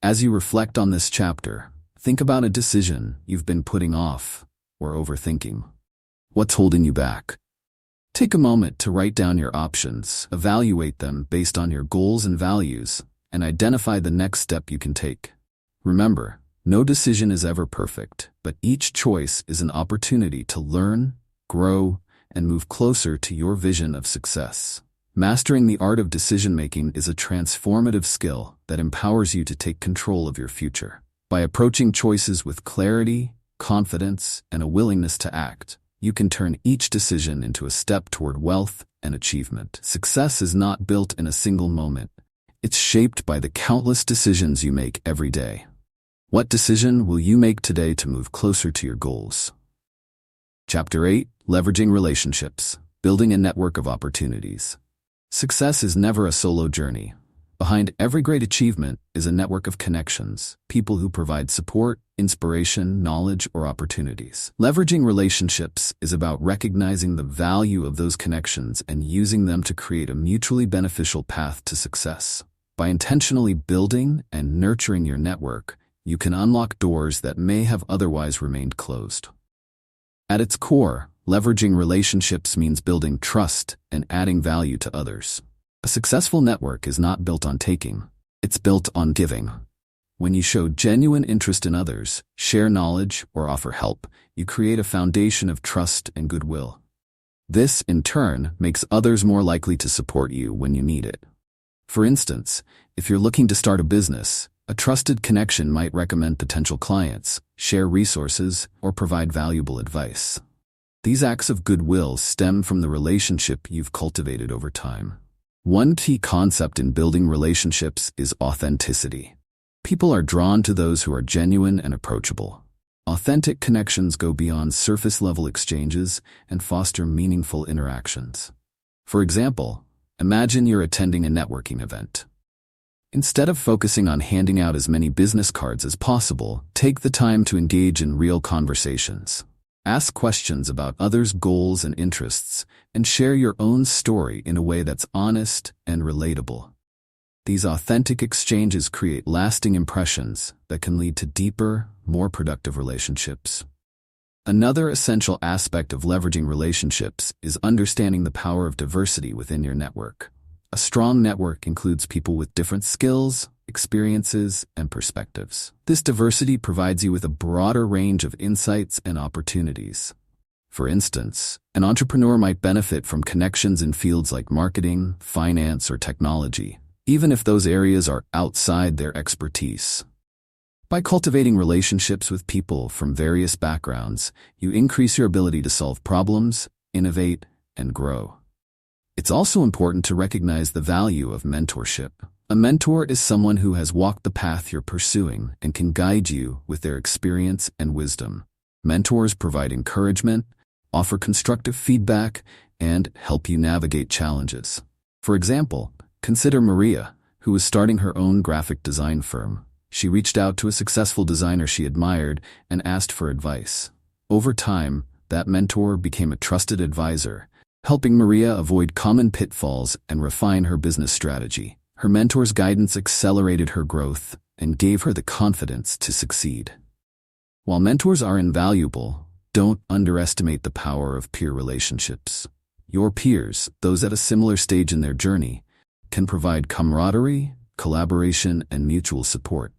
As you reflect on this chapter, think about a decision you've been putting off or overthinking. What's holding you back? Take a moment to write down your options, evaluate them based on your goals and values, and identify the next step you can take. Remember, no decision is ever perfect, but each choice is an opportunity to learn, grow, and move closer to your vision of success. Mastering the art of decision-making is a transformative skill that empowers you to take control of your future. By approaching choices with clarity, confidence, and a willingness to act, you can turn each decision into a step toward wealth and achievement. Success is not built in a single moment. It's shaped by the countless decisions you make every day. What decision will you make today to move closer to your goals? Chapter 8: Leveraging Relationships, Building a Network of Opportunities. Success is never a solo journey. Behind every great achievement is a network of connections, people who provide support, inspiration, knowledge, or opportunities. Leveraging relationships is about recognizing the value of those connections and using them to create a mutually beneficial path to success. By intentionally building and nurturing your network, you can unlock doors that may have otherwise remained closed. At its core, leveraging relationships means building trust and adding value to others. A successful network is not built on taking, it's built on giving. When you show genuine interest in others, share knowledge, or offer help, you create a foundation of trust and goodwill. This, in turn, makes others more likely to support you when you need it. For instance, if you're looking to start a business, a trusted connection might recommend potential clients, share resources, or provide valuable advice. These acts of goodwill stem from the relationship you've cultivated over time. One key concept in building relationships is authenticity. People are drawn to those who are genuine and approachable. Authentic connections go beyond surface-level exchanges and foster meaningful interactions. For example, imagine you're attending a networking event. Instead of focusing on handing out as many business cards as possible, take the time to engage in real conversations. Ask questions about others' goals and interests, and share your own story in a way that's honest and relatable. These authentic exchanges create lasting impressions that can lead to deeper, more productive relationships. Another essential aspect of leveraging relationships is understanding the power of diversity within your network. A strong network includes people with different skills, experiences, and perspectives. This diversity provides you with a broader range of insights and opportunities. For instance, an entrepreneur might benefit from connections in fields like marketing, finance, or technology, even if those areas are outside their expertise. By cultivating relationships with people from various backgrounds, you increase your ability to solve problems, innovate, and grow. It's also important to recognize the value of mentorship. A mentor is someone who has walked the path you're pursuing and can guide you with their experience and wisdom. Mentors provide encouragement, offer constructive feedback, and help you navigate challenges. For example, consider Maria, who was starting her own graphic design firm. She reached out to a successful designer she admired and asked for advice. Over time, that mentor became a trusted advisor, helping Maria avoid common pitfalls and refine her business strategy. Her mentor's guidance accelerated her growth and gave her the confidence to succeed. While mentors are invaluable, don't underestimate the power of peer relationships. Your peers, those at a similar stage in their journey, can provide camaraderie, collaboration, and mutual support.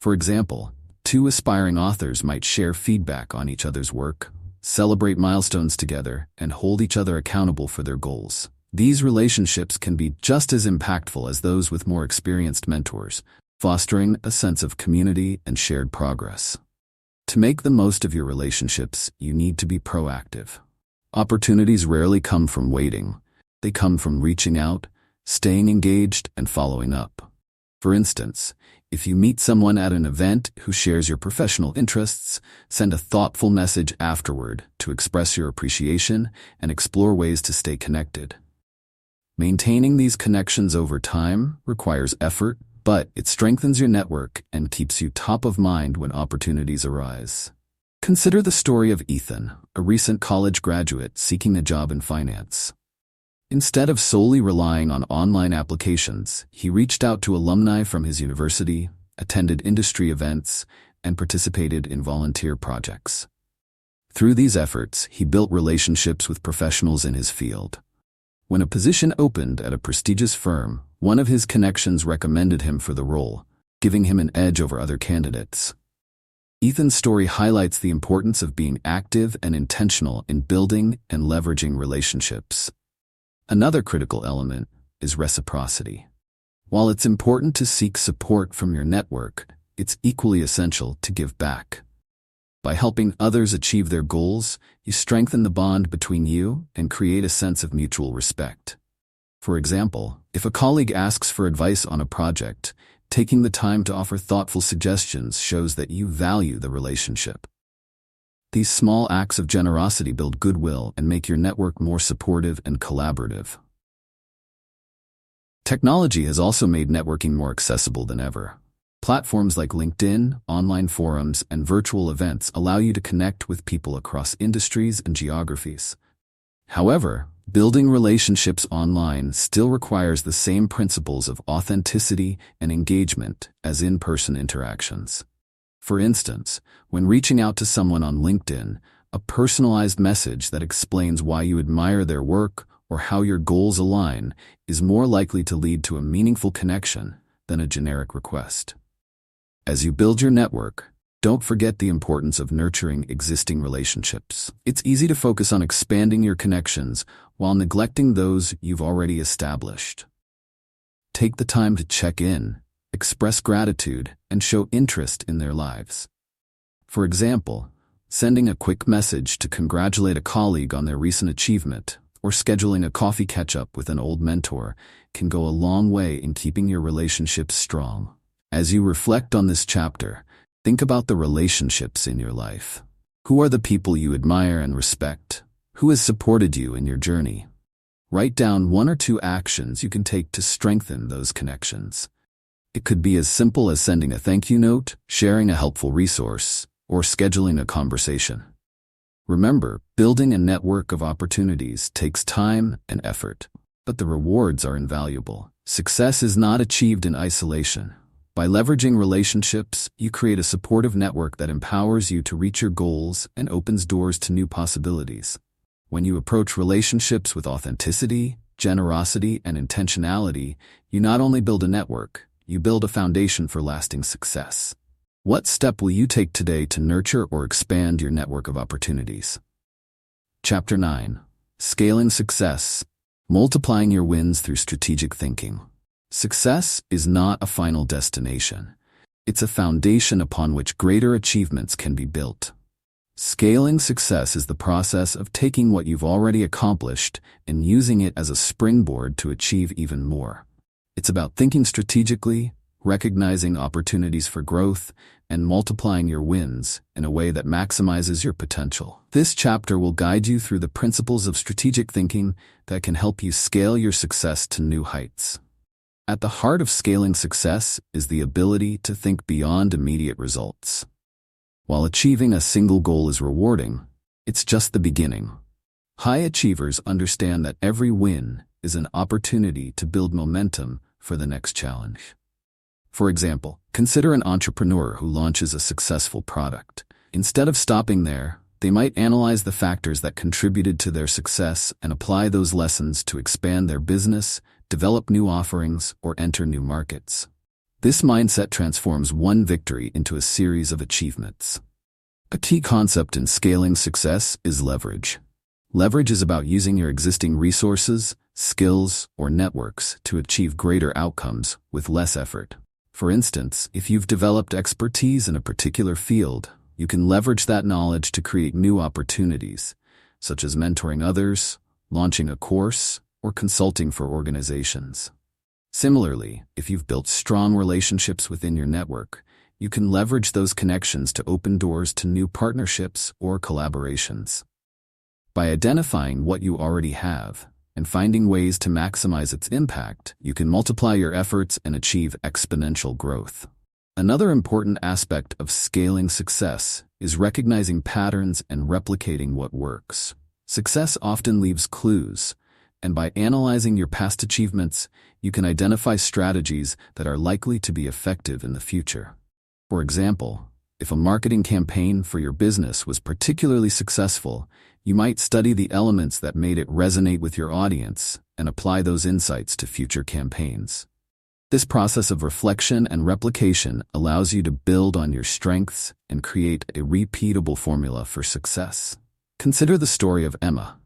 For example, two aspiring authors might share feedback on each other's work, celebrate milestones together, and hold each other accountable for their goals. These relationships can be just as impactful as those with more experienced mentors, fostering a sense of community and shared progress. To make the most of your relationships, you need to be proactive. Opportunities rarely come from waiting. They come from reaching out, staying engaged, and following up. For instance, if you meet someone at an event who shares your professional interests, send a thoughtful message afterward to express your appreciation and explore ways to stay connected. Maintaining these connections over time requires effort, but it strengthens your network and keeps you top of mind when opportunities arise. Consider the story of Ethan, a recent college graduate seeking a job in finance. Instead of solely relying on online applications, he reached out to alumni from his university, attended industry events, and participated in volunteer projects. Through these efforts, he built relationships with professionals in his field. When a position opened at a prestigious firm, one of his connections recommended him for the role, giving him an edge over other candidates. Ethan's story highlights the importance of being active and intentional in building and leveraging relationships. Another critical element is reciprocity. While it's important to seek support from your network, it's equally essential to give back. By helping others achieve their goals, you strengthen the bond between you and create a sense of mutual respect. For example, if a colleague asks for advice on a project, taking the time to offer thoughtful suggestions shows that you value the relationship. These small acts of generosity build goodwill and make your network more supportive and collaborative. Technology has also made networking more accessible than ever. Platforms like LinkedIn, online forums, and virtual events allow you to connect with people across industries and geographies. However, building relationships online still requires the same principles of authenticity and engagement as in-person interactions. For instance, when reaching out to someone on LinkedIn, a personalized message that explains why you admire their work or how your goals align is more likely to lead to a meaningful connection than a generic request. As you build your network, don't forget the importance of nurturing existing relationships. It's easy to focus on expanding your connections while neglecting those you've already established. Take the time to check in, express gratitude, and show interest in their lives. For example, sending a quick message to congratulate a colleague on their recent achievement or scheduling a coffee catch-up with an old mentor can go a long way in keeping your relationships strong. As you reflect on this chapter, think about the relationships in your life. Who are the people you admire and respect? Who has supported you in your journey? Write down 1 or 2 actions you can take to strengthen those connections. It could be as simple as sending a thank you note, sharing a helpful resource, or scheduling a conversation. Remember, building a network of opportunities takes time and effort, but the rewards are invaluable. Success is not achieved in isolation. By leveraging relationships, you create a supportive network that empowers you to reach your goals and opens doors to new possibilities. When you approach relationships with authenticity, generosity, and intentionality, you not only build a network, you build a foundation for lasting success. What step will you take today to nurture or expand your network of opportunities? Chapter 9. Scaling Success. Multiplying your wins through strategic thinking. Success is not a final destination. It's a foundation upon which greater achievements can be built. Scaling success is the process of taking what you've already accomplished and using it as a springboard to achieve even more. It's about thinking strategically, recognizing opportunities for growth, and multiplying your wins in a way that maximizes your potential. This chapter will guide you through the principles of strategic thinking that can help you scale your success to new heights. At the heart of scaling success is the ability to think beyond immediate results. While achieving a single goal is rewarding, it's just the beginning. High achievers understand that every win is an opportunity to build momentum for the next challenge. For example, consider an entrepreneur who launches a successful product. Instead of stopping there, they might analyze the factors that contributed to their success and apply those lessons to expand their business, develop new offerings, or enter new markets. This mindset transforms one victory into a series of achievements. A key concept in scaling success is leverage. Leverage is about using your existing resources, skills, or networks to achieve greater outcomes with less effort. For instance, if you've developed expertise in a particular field, you can leverage that knowledge to create new opportunities, such as mentoring others, launching a course, or consulting for organizations. Similarly, if you've built strong relationships within your network, you can leverage those connections to open doors to new partnerships or collaborations. By identifying what you already have and finding ways to maximize its impact, you can multiply your efforts and achieve exponential growth. Another important aspect of scaling success is recognizing patterns and replicating what works. Success often leaves clues, and by analyzing your past achievements, you can identify strategies that are likely to be effective in the future. For example, if a marketing campaign for your business was particularly successful, you might study the elements that made it resonate with your audience and apply those insights to future campaigns. This process of reflection and replication allows you to build on your strengths and create a repeatable formula for success. Consider the story of Emma,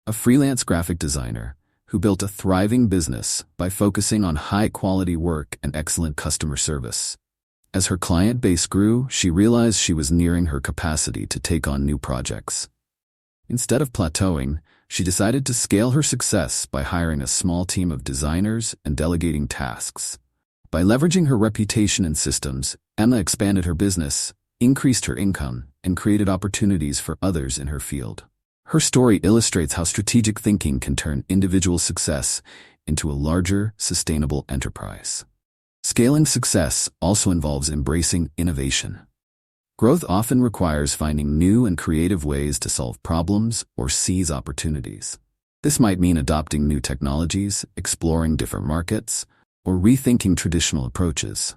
a freelance graphic designer who built a thriving business by focusing on high-quality work and excellent customer service. As her client base grew, she realized she was nearing her capacity to take on new projects. Instead of plateauing, she decided to scale her success by hiring a small team of designers and delegating tasks. By leveraging her reputation and systems, Emma expanded her business, increased her income, and created opportunities for others in her field. Her story illustrates how strategic thinking can turn individual success into a larger, sustainable enterprise. Scaling success also involves embracing innovation. Growth often requires finding new and creative ways to solve problems or seize opportunities. This might mean adopting new technologies, exploring different markets, or rethinking traditional approaches.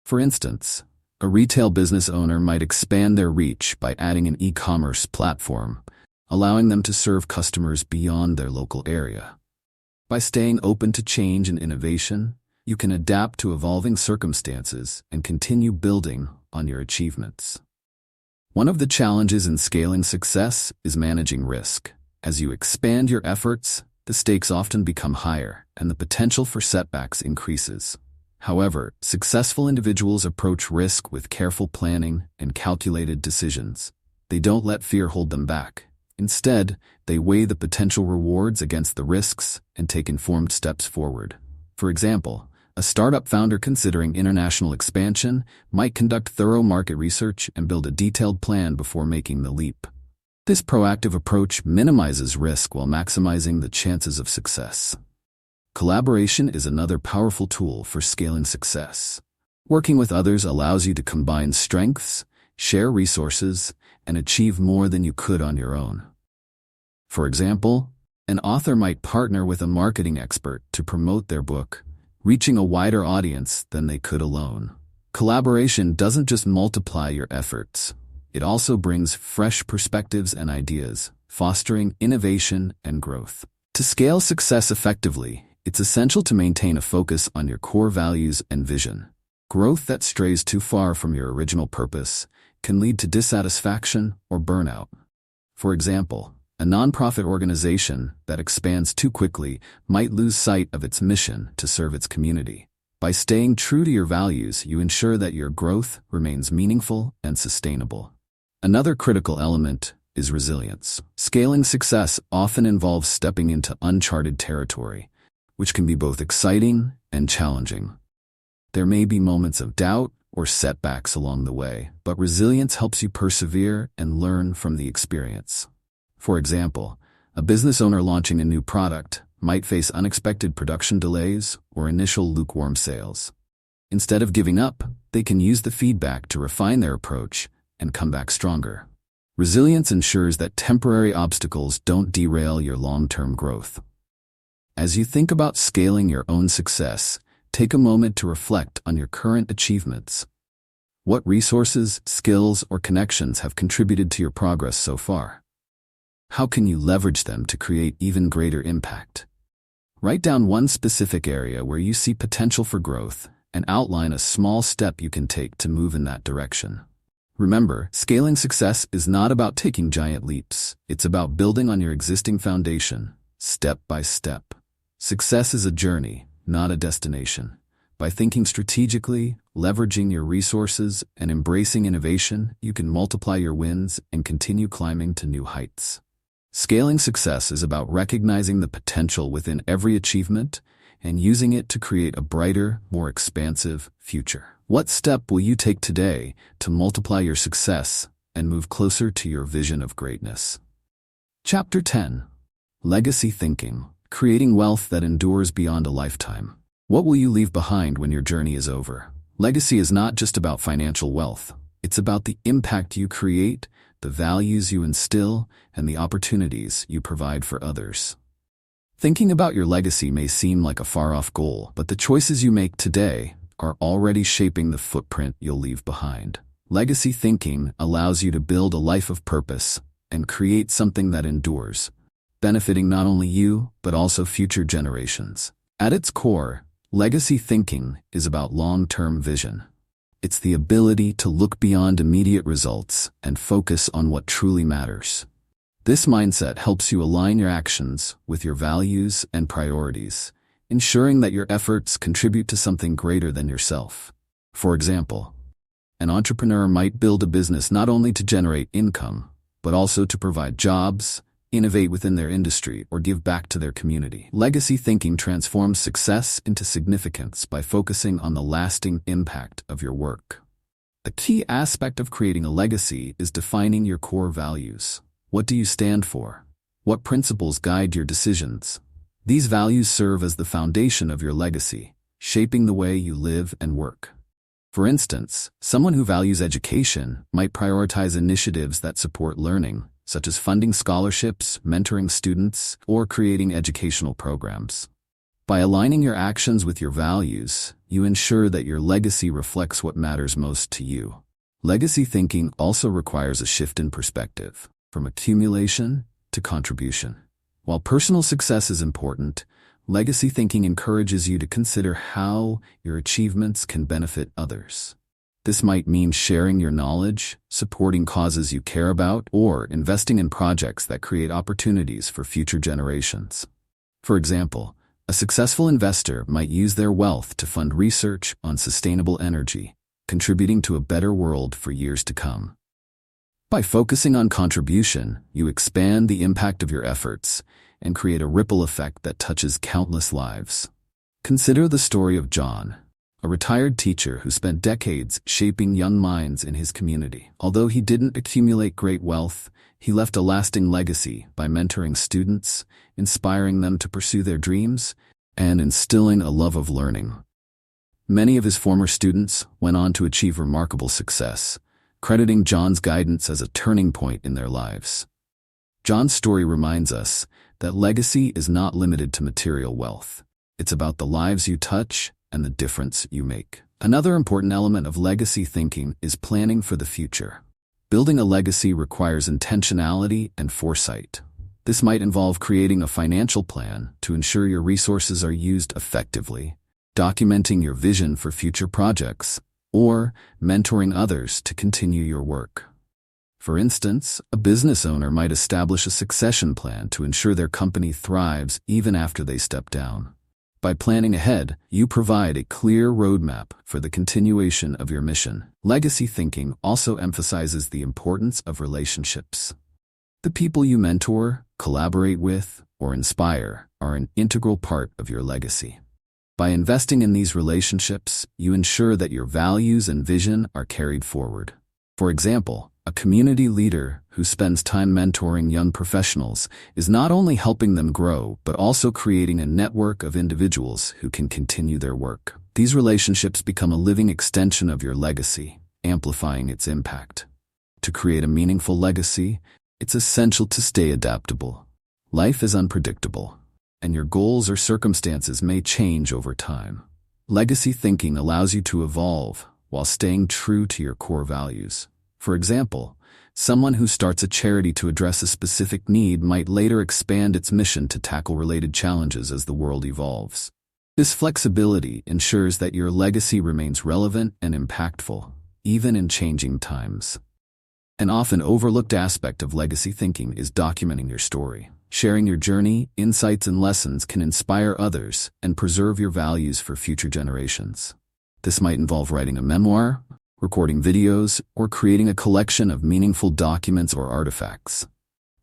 For instance, a retail business owner might expand their reach by adding an e-commerce platform, allowing them to serve customers beyond their local area. By staying open to change and innovation, you can adapt to evolving circumstances and continue building on your achievements. One of the challenges in scaling success is managing risk. As you expand your efforts, the stakes often become higher, and the potential for setbacks increases. However, successful individuals approach risk with careful planning and calculated decisions. They don't let fear hold them back. Instead, they weigh the potential rewards against the risks and take informed steps forward. For example, a startup founder considering international expansion might conduct thorough market research and build a detailed plan before making the leap. This proactive approach minimizes risk while maximizing the chances of success. Collaboration is another powerful tool for scaling success. Working with others allows you to combine strengths, share resources, and achieve more than you could on your own. For example, an author might partner with a marketing expert to promote their book, reaching a wider audience than they could alone. Collaboration doesn't just multiply your efforts. It also brings fresh perspectives and ideas, fostering innovation and growth. To scale success effectively, it's essential to maintain a focus on your core values and vision. Growth that strays too far from your original purpose can lead to dissatisfaction or burnout. For example, a nonprofit organization that expands too quickly might lose sight of its mission to serve its community. By staying true to your values, you ensure that your growth remains meaningful and sustainable. Another critical element is resilience. Scaling success often involves stepping into uncharted territory, which can be both exciting and challenging. There may be moments of doubt or setbacks along the way, but resilience helps you persevere and learn from the experience. For example, a business owner launching a new product might face unexpected production delays or initial lukewarm sales. Instead of giving up, they can use the feedback to refine their approach and come back stronger. Resilience ensures that temporary obstacles don't derail your long-term growth. As you think about scaling your own success, take a moment to reflect on your current achievements. What resources, skills, or connections have contributed to your progress so far? How can you leverage them to create even greater impact? Write down one specific area where you see potential for growth and outline a small step you can take to move in that direction. Remember, scaling success is not about taking giant leaps. It's about building on your existing foundation, step by step. Success is a journey, not a destination. By thinking strategically, leveraging your resources, and embracing innovation, you can multiply your wins and continue climbing to new heights. Scaling success is about recognizing the potential within every achievement and using it to create a brighter, more expansive future. What step will you take today to multiply your success and move closer to your vision of greatness? Chapter 10. Legacy Thinking: Creating Wealth That Endures Beyond a Lifetime. What will you leave behind when your journey is over? Legacy is not just about financial wealth. It's about the impact you create, the values you instill, and the opportunities you provide for others. Thinking about your legacy may seem like a far-off goal, but the choices you make today are already shaping the footprint you'll leave behind. Legacy thinking allows you to build a life of purpose and create something that endures, benefiting not only you, but also future generations. At its core, legacy thinking is about long-term vision. It's the ability to look beyond immediate results and focus on what truly matters. This mindset helps you align your actions with your values and priorities, ensuring that your efforts contribute to something greater than yourself. For example, an entrepreneur might build a business not only to generate income, but also to provide jobs, innovate within their industry, or give back to their community. Legacy thinking transforms success into significance by focusing on the lasting impact of your work. A key aspect of creating a legacy is defining your core values. What do you stand for? What principles guide your decisions? These values serve as the foundation of your legacy, shaping the way you live and work. For instance, someone who values education might prioritize initiatives that support learning, such as funding scholarships, mentoring students, or creating educational programs. By aligning your actions with your values, you ensure that your legacy reflects what matters most to you. Legacy thinking also requires a shift in perspective, from accumulation to contribution. While personal success is important, legacy thinking encourages you to consider how your achievements can benefit others. This might mean sharing your knowledge, supporting causes you care about, or investing in projects that create opportunities for future generations. For example, a successful investor might use their wealth to fund research on sustainable energy, contributing to a better world for years to come. By focusing on contribution, you expand the impact of your efforts and create a ripple effect that touches countless lives. Consider the story of John, a retired teacher who spent decades shaping young minds in his community. Although he didn't accumulate great wealth, he left a lasting legacy by mentoring students, inspiring them to pursue their dreams, and instilling a love of learning. Many of his former students went on to achieve remarkable success, crediting John's guidance as a turning point in their lives. John's story reminds us that legacy is not limited to material wealth. It's about the lives you touch and the difference you make. Another important element of legacy thinking is planning for the future. Building a legacy requires intentionality and foresight. This might involve creating a financial plan to ensure your resources are used effectively, documenting your vision for future projects, or mentoring others to continue your work. For instance, a business owner might establish a succession plan to ensure their company thrives even after they step down. By planning ahead, you provide a clear roadmap for the continuation of your mission. Legacy thinking also emphasizes the importance of relationships. The people you mentor, collaborate with, or inspire are an integral part of your legacy. By investing in these relationships, you ensure that your values and vision are carried forward. For example, a community leader who spends time mentoring young professionals is not only helping them grow, but also creating a network of individuals who can continue their work. These relationships become a living extension of your legacy, amplifying its impact. To create a meaningful legacy, it's essential to stay adaptable. Life is unpredictable, and your goals or circumstances may change over time. Legacy thinking allows you to evolve while staying true to your core values. For example, someone who starts a charity to address a specific need might later expand its mission to tackle related challenges as the world evolves. This flexibility ensures that your legacy remains relevant and impactful, even in changing times. An often overlooked aspect of legacy thinking is documenting your story. Sharing your journey, insights, and lessons can inspire others and preserve your values for future generations. This might involve writing a memoir, recording videos, or creating a collection of meaningful documents or artifacts.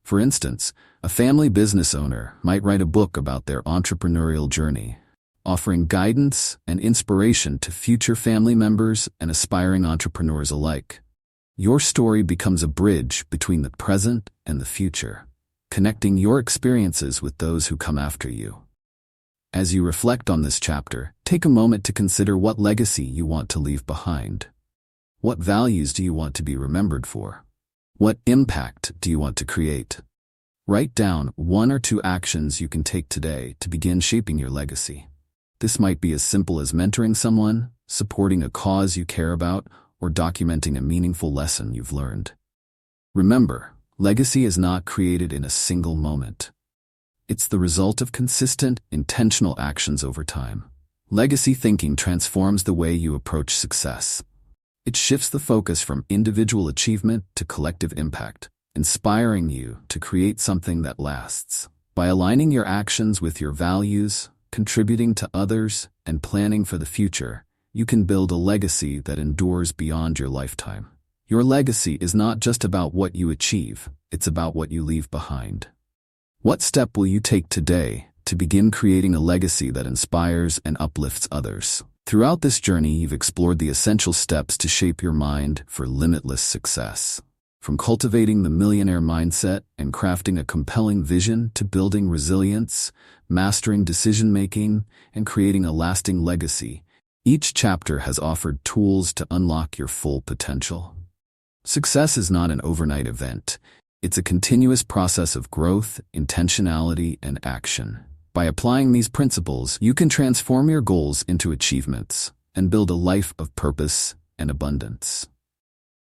For instance, a family business owner might write a book about their entrepreneurial journey, offering guidance and inspiration to future family members and aspiring entrepreneurs alike. Your story becomes a bridge between the present and the future, connecting your experiences with those who come after you. As you reflect on this chapter, take a moment to consider what legacy you want to leave behind. What values do you want to be remembered for? What impact do you want to create? Write down 1 or 2 actions you can take today to begin shaping your legacy. This might be as simple as mentoring someone, supporting a cause you care about, or documenting a meaningful lesson you've learned. Remember, legacy is not created in a single moment. It's the result of consistent, intentional actions over time. Legacy thinking transforms the way you approach success. It shifts the focus from individual achievement to collective impact, inspiring you to create something that lasts. By aligning your actions with your values, contributing to others, and planning for the future, you can build a legacy that endures beyond your lifetime. Your legacy is not just about what you achieve, it's about what you leave behind. What step will you take today to begin creating a legacy that inspires and uplifts others? Throughout this journey, you've explored the essential steps to shape your mind for limitless success. From cultivating the millionaire mindset and crafting a compelling vision to building resilience, mastering decision-making, and creating a lasting legacy, each chapter has offered tools to unlock your full potential. Success is not an overnight event. It's a continuous process of growth, intentionality, and action. By applying these principles, you can transform your goals into achievements and build a life of purpose and abundance.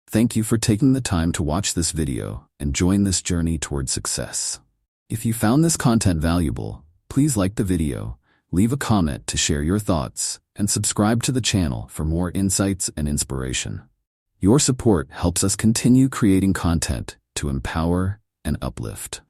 Thank you for taking the time to watch this video and join this journey toward success. If you found this content valuable, please like the video, leave a comment to share your thoughts, and subscribe to the channel for more insights and inspiration. Your support helps us continue creating content to empower and uplift.